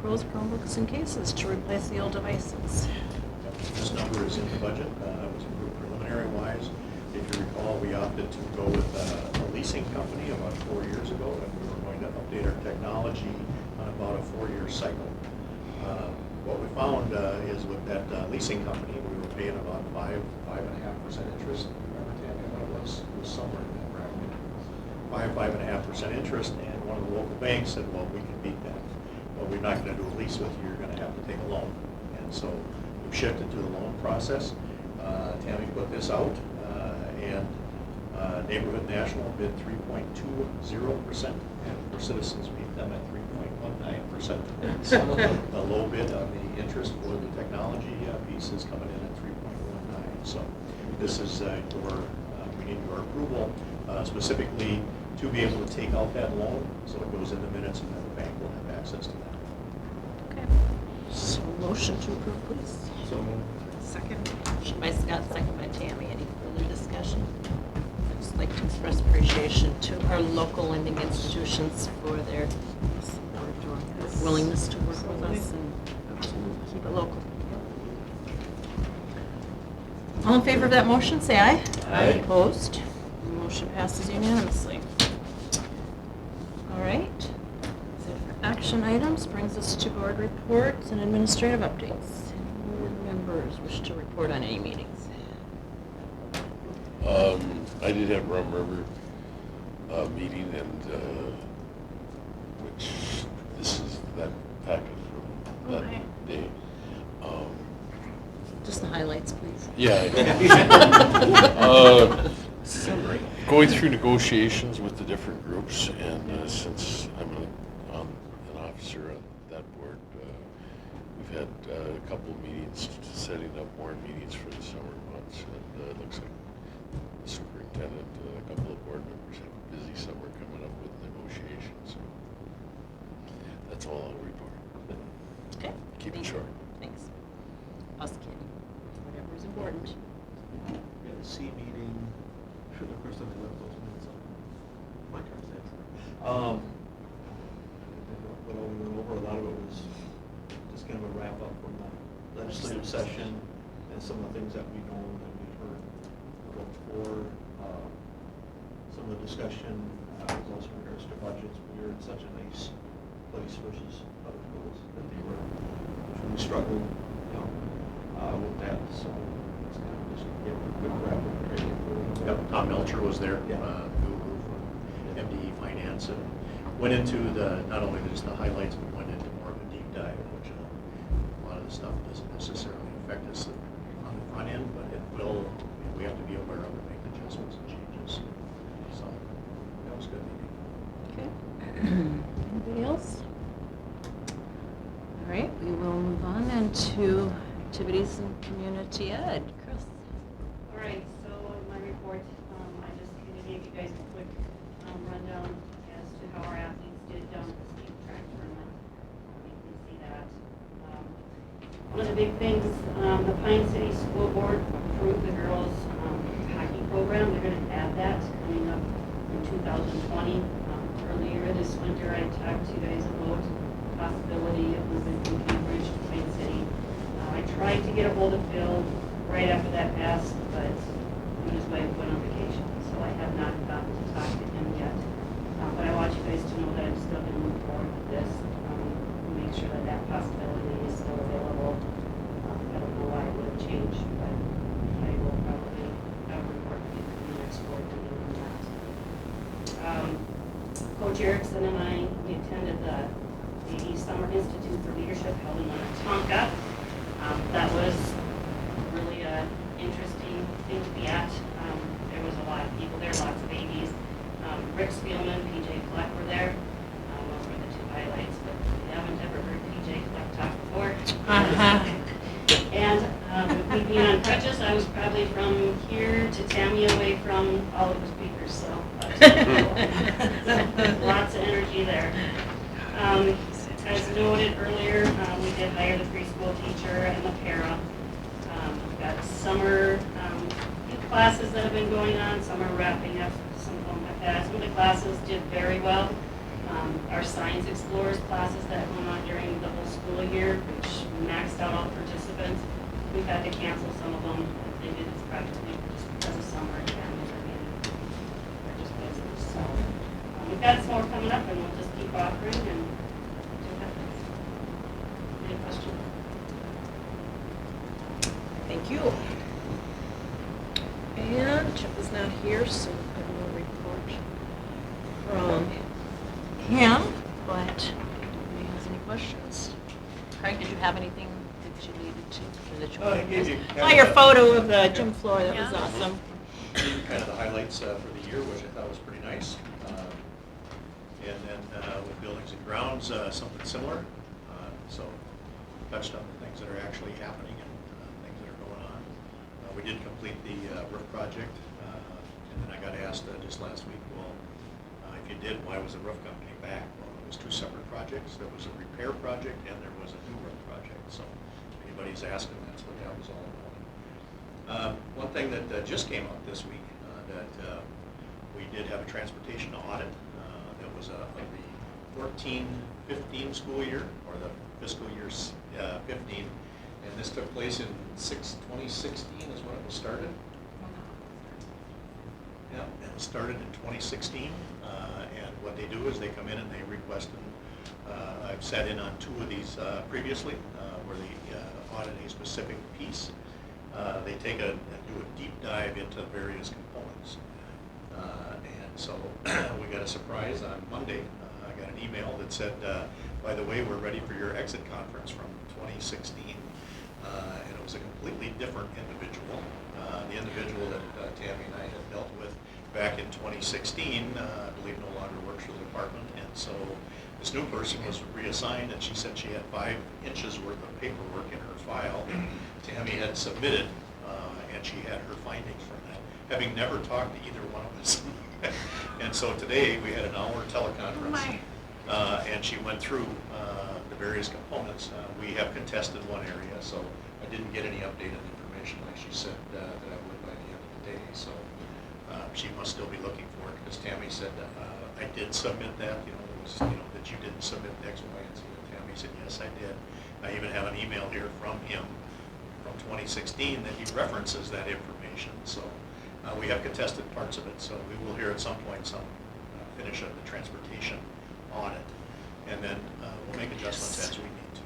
Pros, Chromebooks, and cases to replace the old devices. This number is in the budget. It was approved preliminary wise. If you recall, we opted to go with a leasing company about 4 years ago, and we were going to update our technology on about a 4-year cycle. What we found is with that leasing company, we were paying about 5.5% interest. Remember, Tammy, what it was? It was somewhere in that bracket. 5.5% interest, and one of the local banks said, well, we can beat that. But we're not going to do a lease with you. You're going to have to take a loan. And so we've shifted to the loan process. Tammy put this out, and Neighborhood National bid 3.20%, and for Citizens beat them at 3.19%. So the low bid on the interest for the technology piece is coming in at 3.19. So this is we need your approval specifically to be able to take out that loan, so it goes in the minutes, and then the bank will have access to that. Okay. So motion to approve, please. So Second. Motion by Scott, second by Tammy. Any further discussion? I'd just like to express appreciation to our local lending institutions for their support or willingness to work with us and keep it local. All in favor of that motion, say aye. Aye. Opposed? Motion passes unanimously. All right. So for action items brings us to board reports and administrative updates. Board members wish to report on any meetings? I did have Rum River meeting, and which this is that packet from that Okay. day. Just the highlights, please. Yeah. Summary. Going through negotiations with the different groups, and since I'm an officer on that board, we've had a couple of meetings, setting up more meetings for the summer months, and it looks like the superintendent, a couple of board members have a busy summer coming up with negotiations. That's all I'll report. Okay. Keep it short. Thanks. Us kidding. Whatever's important. We had a C meeting. Of course, I left those minutes on my cards. What all we went over, a lot of it was just kind of a wrap up from the legislative session and some of the things that we know that we heard before. Some of the discussion was also in regards to budgets. We were in such a nice place versus other schools that they were really struggling, with that. So it's kind of just give a quick wrap up. Yep, Tom Melcher was there, Yeah. who from MDE Finance, and went into not only just the highlights, but went into more of a deep dive, which a lot of the stuff doesn't necessarily affect us on the front end, but it will. We have to be aware of and make adjustments and changes. So that was a good meeting. Okay. Anybody else? All right, we will move on then to activities and community ed. Chris. All right, so in my report, I just kind of gave you guys a quick rundown as to how our athletes did down at the state track tournament. You can see that. One of the big things, the Pine City School Board approved the girls' hockey program. They're going to add that coming up in 2020. Earlier this winter, I talked to you guys about the possibility of moving from Cambridge to Pine City. I tried to get a hold of Phil right after that passed, but his wife went on vacation, so I have not gotten to talk to him yet. But I want you guys to know that I'm still going to move forward with this, make sure that that possibility is still available. I don't know why it would have changed, but I will probably have a report for you in the next board meeting on that. Coach Erickson and I, we attended the Summer Institute for Leadership held in Minnetonka. That was really an interesting thing to be at. There was a lot of people there, lots of babies. Rick Spielman, PJ Fleck were there. Those were the two highlights, but if you haven't ever heard PJ Fleck talk before. And me being on crutches, I was probably from here to Tammy away from all of the speakers, so lots of energy there. As noted earlier, we did hire the preschool teacher and the para. We've got summer classes that have been going on. Some are wrapping up, some of them have had. Some of the classes did very well. Our Science Explorers classes that went on during the whole school year, which maxed out all participants, we've had to cancel some of them. They did this practically just because of summer and families are being just business. So we've got some more coming up, and we'll just keep offering and do that. Any questions? Thank you. And Chip is not here, so I will report from him, but anybody has any questions? Craig, did you have anything that you needed to, or that you I wanted gave to? you Oh, kind your of a- photo of the gym floor, that was awesome. Kind of the highlights for the year, which I thought was pretty nice. And then with buildings and grounds, something similar. So touched on the things that are actually happening and things that are going on. We did complete the roof project, and then I got asked just last week, well, if you did, why was the roof company back? Well, it was two separate projects. There was a repair project and there was a new roof project. So if anybody's asking, that's what that was all about. One thing that just came up this week, that we did have a transportation audit. That was of the 14-15 school year, or the fiscal year 15. And this took place in 2016 is when it was started. Yeah, and it started in 2016. And what they do is they come in and they request, I've sat in on two of these previously, where they audit a specific piece. They take and do a deep dive into various components. And so we got a surprise on Monday. I got an email that said, by the way, we're ready for your exit conference from 2016. And it was is a completely different individual. The individual that Tammy and I had dealt with back in 2016, I believe no longer works for the department, and so this new person was reassigned, and she said she had 5 inches worth of paperwork in her file. Tammy had submitted, and she had her findings from that, having never talked to either one of us. And so today, we had an hour teleconference, and she went through the various components. We have contested one area, so I didn't get any updated information like she said that I would by the end of the day. So she must still be looking for it, because Tammy said, I did submit that, it was, that you didn't submit X, Y, and Z. And Tammy said, yes, I did. I even have an email here from him from 2016 that he references that information. So we have contested parts of it, so we will hear at some point some finish of the transportation audit, and then we'll make adjustments as we need to.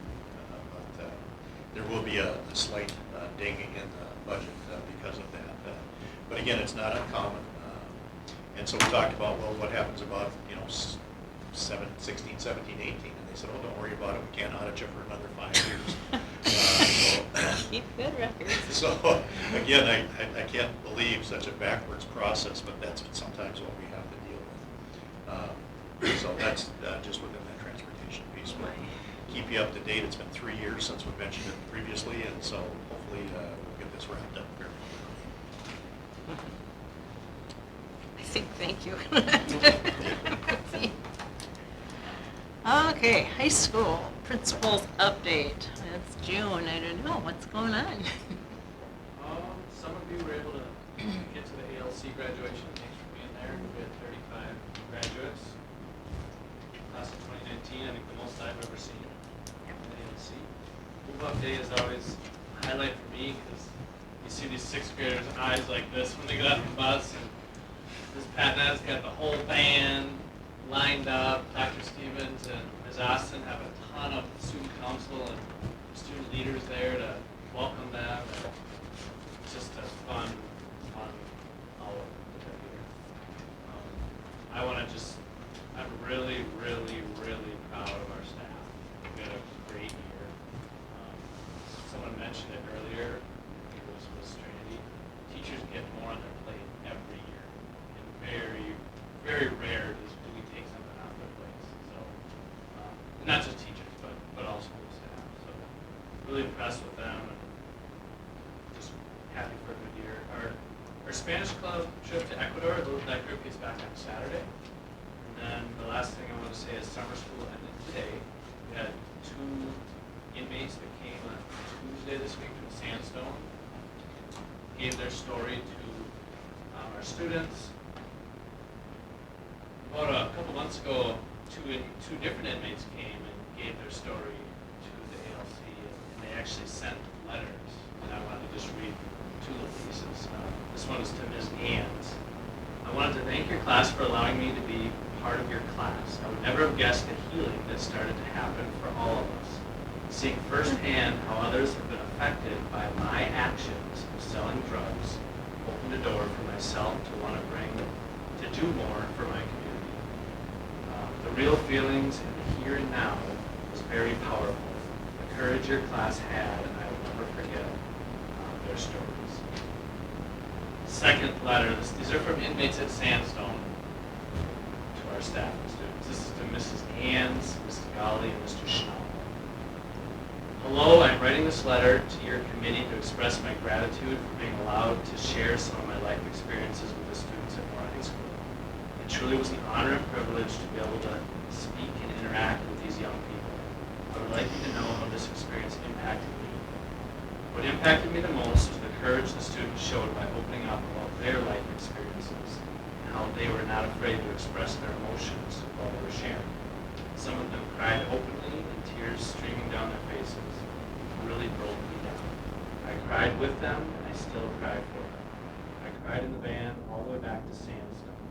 But there will be a slight ding in the budget because of that. But again, it's not uncommon. And so we talked about, well, what happens about 16, 17, 18, and they said, oh, don't worry about it. We can't audit you for another 5 years. Keep good records. So again, I can't believe such a backwards process, but that's sometimes what we have to deal with. So that's just within that transportation piece. We'll keep you up to date. It's been 3 years since we mentioned it previously, and so hopefully we'll get this wrapped up very quickly. I think, thank you. Okay, high school principals update. It's June. I don't know what's going on. Some of you were able to get to the ALC graduation. Thanks for being there. We had 35 graduates. Class of 2019, I think the most I've ever seen in the ALC. Move up day is always a highlight for me, because you see these 6th graders' eyes like this when they get off the bus, and Ms. Patna's got the whole band lined up. Dr. Stevens and Ms. Austin have a ton of student council and student leaders there to welcome them. And it's just a fun hour that they're here. I'm really, really, really proud of our staff. We had a great year. Someone mentioned it earlier. I think it was Ms. Strandy. Teachers get more on their plate every year. And very, very rare do we take something off their plates. So, not just teachers, but also the staff. So, really impressed with them, and just happy for a good year. Our Spanish club trip to Ecuador, that group gets back on Saturday. And then the last thing I want to say is summer school ended today. We had 2 inmates that came on Tuesday this week from Sandstone, gave their story to our students. About a couple months ago, two different inmates came and gave their story to the ALC, and they actually sent letters. And I wanted to just read 2 little pieces. This one is to Ms. Gans. I wanted to thank your class for allowing me to be part of your class. I would never have guessed the healing that started to happen for all of us. Seeing firsthand how others have been affected by my actions of selling drugs opened a door for myself to want to do more for my community. The real feelings in the here and now was very powerful. The courage your class had, I will never forget their stories. Second letter, these are from inmates at Sandstone to our staff and students. This is to Mrs. Gans, Mrs. Golly, and Mr. Schnall. Hello, I'm writing this letter to your committee to express my gratitude for being allowed to share some of my life experiences with the students at Mora High School. It truly was an honor and privilege to be able to speak and interact with these young people. I would like you to know how this experience impacted me. What impacted me the most was the courage the students showed by opening up about their life experiences and how they were not afraid to express their emotions while they were sharing. Some of them cried openly, and tears streaming down their faces. It really broke me down. I cried with them, and I still cry for them. I cried in the van all the way back to Sandstone.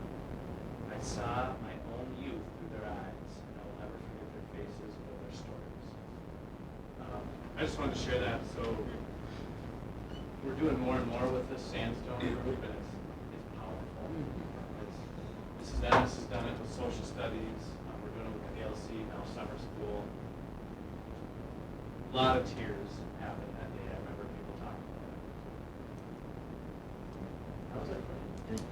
I saw my own youth through their eyes, and I will never forget their faces or their stories. I just wanted to share that. So we're doing more and more with this Sandstone group, and it's powerful. This is Dennis has done it with social studies. We're doing it with the ALC, now summer school. A lot of tears happened that day. I remember people talking Good.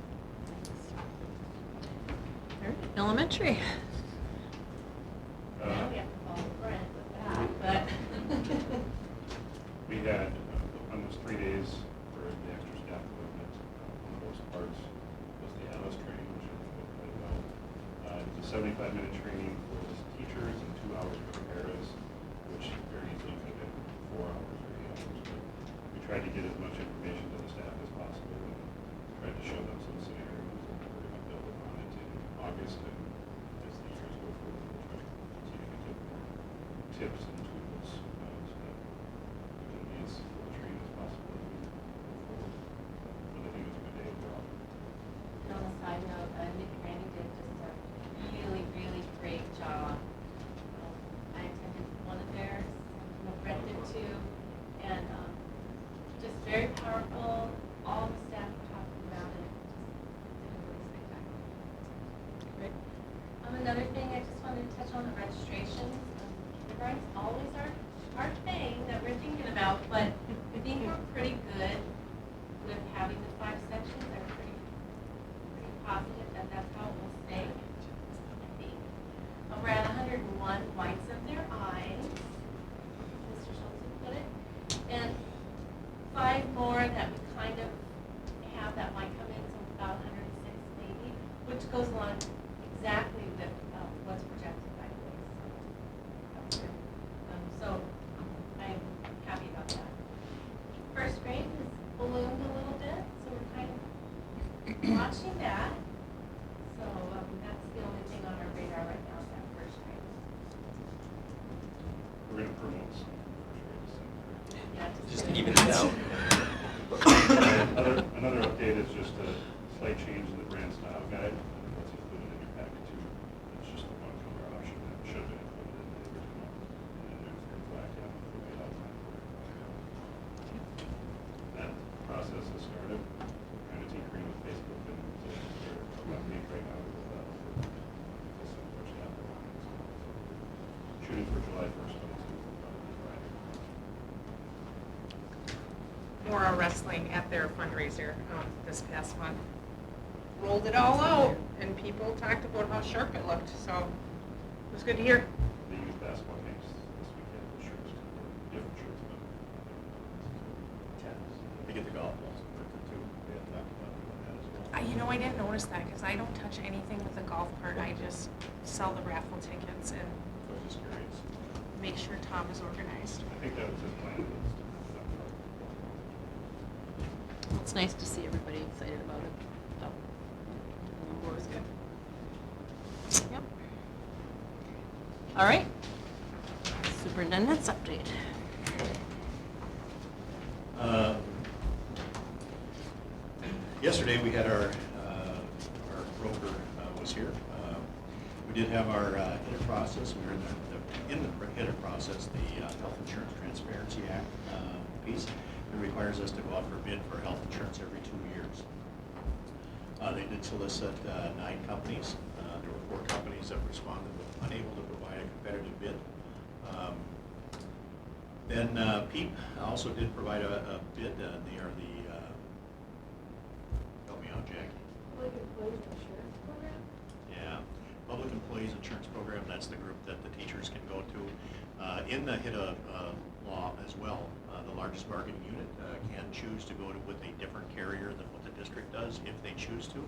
All right, elementary. Now we have to follow Brent with that, but. We had almost 3 days for the extra staff equipment. One of those parts was the Alice training, which I think went really well. It was a 75-minute training for the teachers and 2 hours for the paras, which very easily could have been 4 hours or 8 hours. But we tried to get as much information to the staff as possible and tried to show them some scenarios that we're going to build upon it in August. And as the years go forward, we'll try to continue to get more tips and tools so that we can be as well trained as possible as we move forward. But I think it was a good day overall. And on a side note, Nick and Randy did just a really, really great job. I attended one of theirs, Brett did too, and just very powerful. All the staff were talking about it. Just did a really spectacular. Great. Another thing I just wanted to touch on, the registrations. Kindergarten's always our thing that we're thinking about, but I think we're pretty good with having the 5 sections. They're pretty positive that that's how it will stay, I think. We're at 101 whites of their eyes, Mr. Schultz would put it, and 5 more that we kind of have that might come in, so about 106 maybe, which goes along exactly with what's projected by voice. So I'm happy about that. First grade has ballooned a little bit, so we're kind of watching that. So that's the only thing on our radar right now is that first grade. We're going to promote some first grade to 7th grade. Yeah, Just do even it out. Another update is just a slight change in the brand style guide. That's included in your packet too. It's just the one color option that should have been included in the original. And then there's your black down with the white outline for it. That process has started. We're kind of tinkering with Facebook and so we're about to make right now with some of our staff are on it. So shooting for July 1st, but it's Friday. Mora Wrestling at their fundraiser this past month. Rolled it all out, and people talked about how sharp it looked, so it was good to hear. The youth basketball games this weekend, the shirts, different shirts, but They get the golf balls with it too. We had talked about doing that as well. I didn't notice that, because I don't touch anything with the golf cart. I just sell the raffle tickets and I was just curious. make sure Tom is organized. I think that was his plan. Was to have that part. Well, it's nice to see everybody excited about it. So, it was good. Yep. All right. Superintendent's update. Yesterday, we had our broker was here. We did have our HIDA process. We were in the HIDA process, the Health Insurance Transparency Act piece. It requires us to go out for bid for health insurance every 2 years. They did solicit 9 companies. There were 4 companies that responded with unable to provide a competitive bid. Then PEEP also did provide a bid. They are the, help me out, Jackie. Public Employees Insurance Program? Yeah, Public Employees Insurance Program, that's the group that the teachers can go to. In the HIDA law as well, the largest bargaining unit can choose to go with a different carrier than what the district does if they choose to.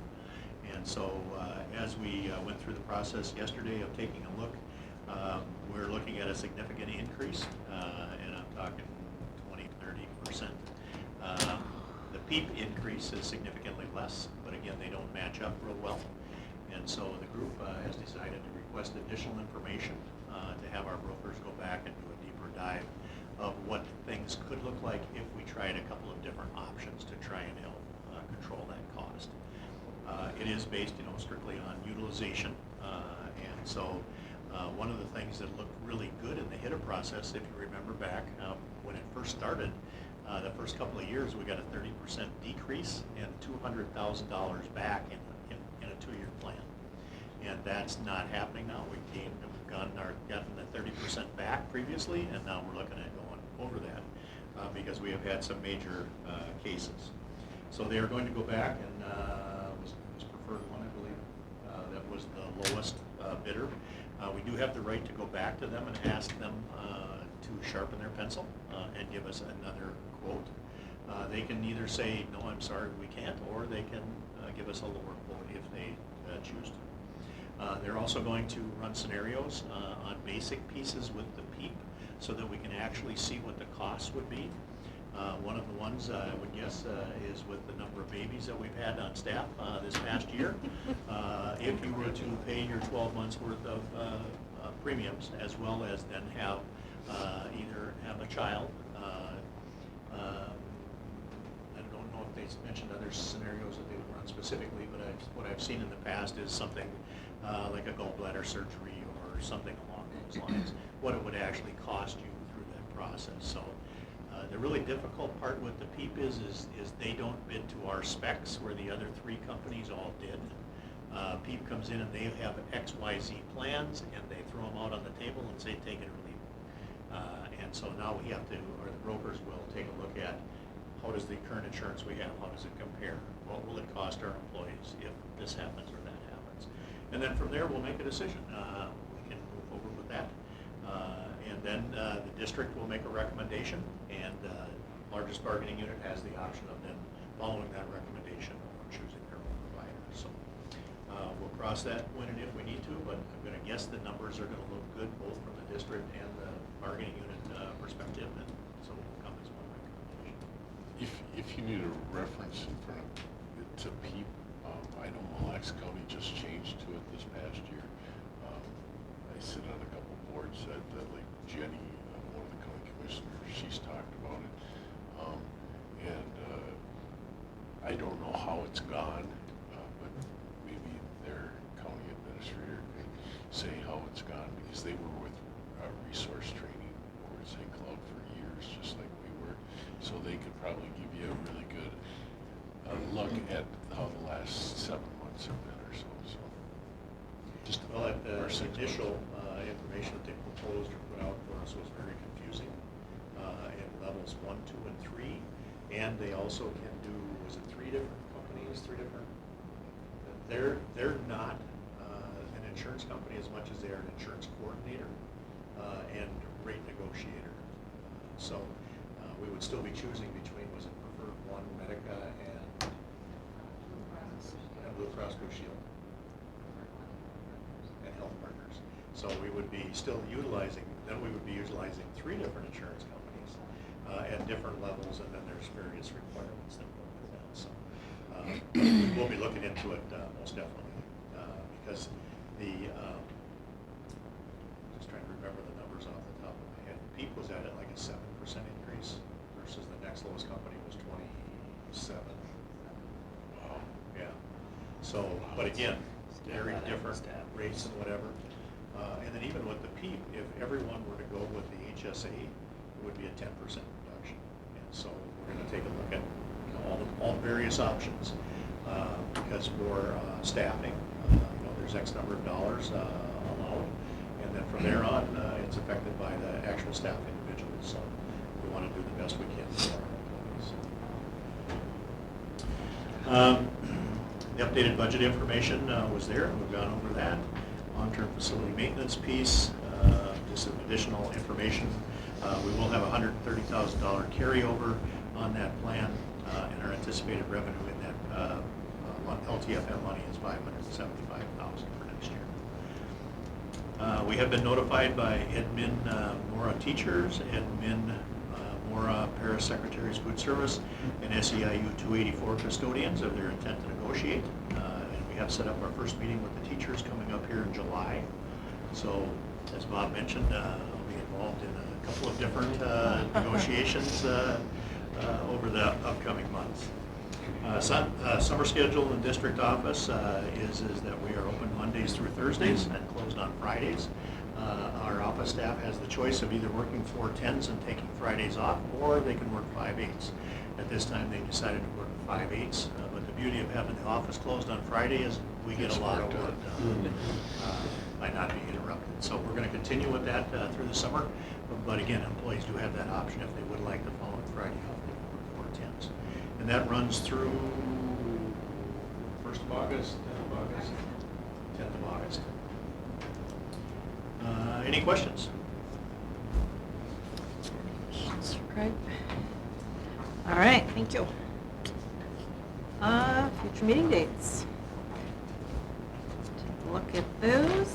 And so as we went through the process yesterday of taking a look, we're looking at a significant increase, and I'm talking 20–30%. The PEEP increase is significantly less, but again, they don't match up real well. And so the group has decided to request additional information to have our brokers go back and do a deeper dive of what things could look like if we tried a couple of different options to try and help control that cost. It is based, strictly on utilization, and so one of the things that looked really good in the HIDA process, if you remember back when it first started, the first couple of years we got a 30% decrease and $200,000 back in a 2-year plan, and that's not happening now. We've gotten the 30% back previously, and now we're looking at going over that because we have had some major cases. So they are going to go back and was the lowest bidder. We do have the right to go back to them and ask them to sharpen their pencil and give us another quote. They can either say, no, I'm sorry, we can't, or they can give us a lower quote if they choose to. They're also going to run scenarios on basic pieces with the PEEP so that we can actually see what the costs would be. One of the ones I would guess is with the number of babies that we've had on staff this past year. If you were to pay your 12 months worth of premiums, as well as then have either have a child. I don't know if they mentioned other scenarios that they would run specifically, but what I've seen in the past is something like a gallbladder surgery or something along those lines, what it would actually cost you through that process. So the really difficult part with the PEEP is they don't bid to our specs where the other 3 companies all did. PEEP comes in and they have XYZ plans and they throw them out on the table and say take it or leave it. And so now we have to, or the brokers will take a look at how does the current insurance we have, how does it compare? What will it cost our employees if this happens or that happens? And then from there we'll make a decision. We can move forward with that. And then the district will make a recommendation, and largest bargaining unit has the option of then following that recommendation or choosing their own provider. So we'll cross that when and if we need to, but I'm going to guess the numbers are going to look good both from the district and the bargaining unit perspective, and so we'll come as one recommendation. If you need a reference in front of it to PEEP, I know Mille Lacs County just changed to it this past year. I sit on a couple boards that like Jenny, one of the county commissioners, she's talked about it. And I don't know how it's gone, but maybe their county administrator could say how it's gone, because they were with resource training over at St. Cloud for years, just like we were. So they could probably give you a really good look at how the last 7 months have been or so. Just well, at the initial information that they proposed or put out for us was very confusing in levels 1, 2, and 3. And they also can do, was it 3 different companies, 3 different? They're not an insurance company as much as they are an insurance coordinator and rate negotiator. So we would still be choosing between, was it Preferred One, Medica, and Blue Cross Blue Shield and Health Partners. So we would be still utilizing, then we would be utilizing 3 different insurance companies at different levels, and then there's various requirements that go with that. So we'll be looking into it most definitely because the, just trying to remember the numbers off the top of my head. PEEP was at like a 7% increase versus the next lowest company was 27. Wow. Yeah. So, but again, very different rates and whatever. And then even with the PEEP, if everyone were to go with the HSA, it would be a 10% reduction. And so we're going to take a look at all the various options because for staffing, there's X number of dollars allowed. And then from there on, it's affected by the actual staff individuals. So we want to do the best we can for our employees. The updated budget information was there, and we've gone over that. Long-term facility maintenance piece, just some additional information. We will have $130,000 carryover on that plan, and our anticipated revenue in that LTFM money is $575,000 for next year. We have been notified by admin Mora teachers, admin Mora Paris Secretaries Food Service, and SEIU 284 custodians of their intent to negotiate. And we have set up our first meeting with the teachers coming up here in July. So, as Bob mentioned, I'll be involved in a couple of different negotiations over the upcoming months. Summer schedule in the district office is that we are open Mondays through Thursdays and closed on Fridays. Our office staff has the choice of either working 4/10s and taking Fridays off, or they can work 5/8s. At this time, they decided to work 5/8s, but the beauty of having the office closed on Friday is we get a lot of work done by not being interrupted. So we're going to continue with that through the summer, but again, employees do have that option if they would like the following Friday off, they can work 4/10s. And that runs through 1st of August, 10th of August. 10th of August. Any questions? Craig? All right, thank you. Future meeting dates. Take a look at those.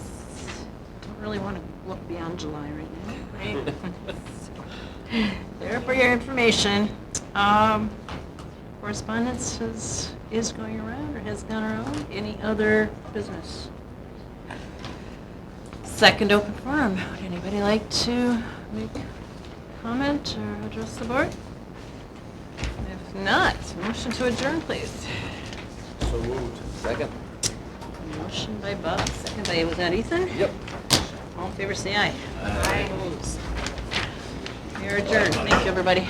Don't really want to look beyond July right now, right? There for your information. Correspondence is going around or has gone around. Any other business? Second open forum. Would anybody like to make comment or address the board? If not, motion to adjourn, please. So moved. Second? Motion by Bob, second by, was that Ethan? Yep. All in favor, say aye. Aye. Opposed? We are adjourned. Thank you, everybody.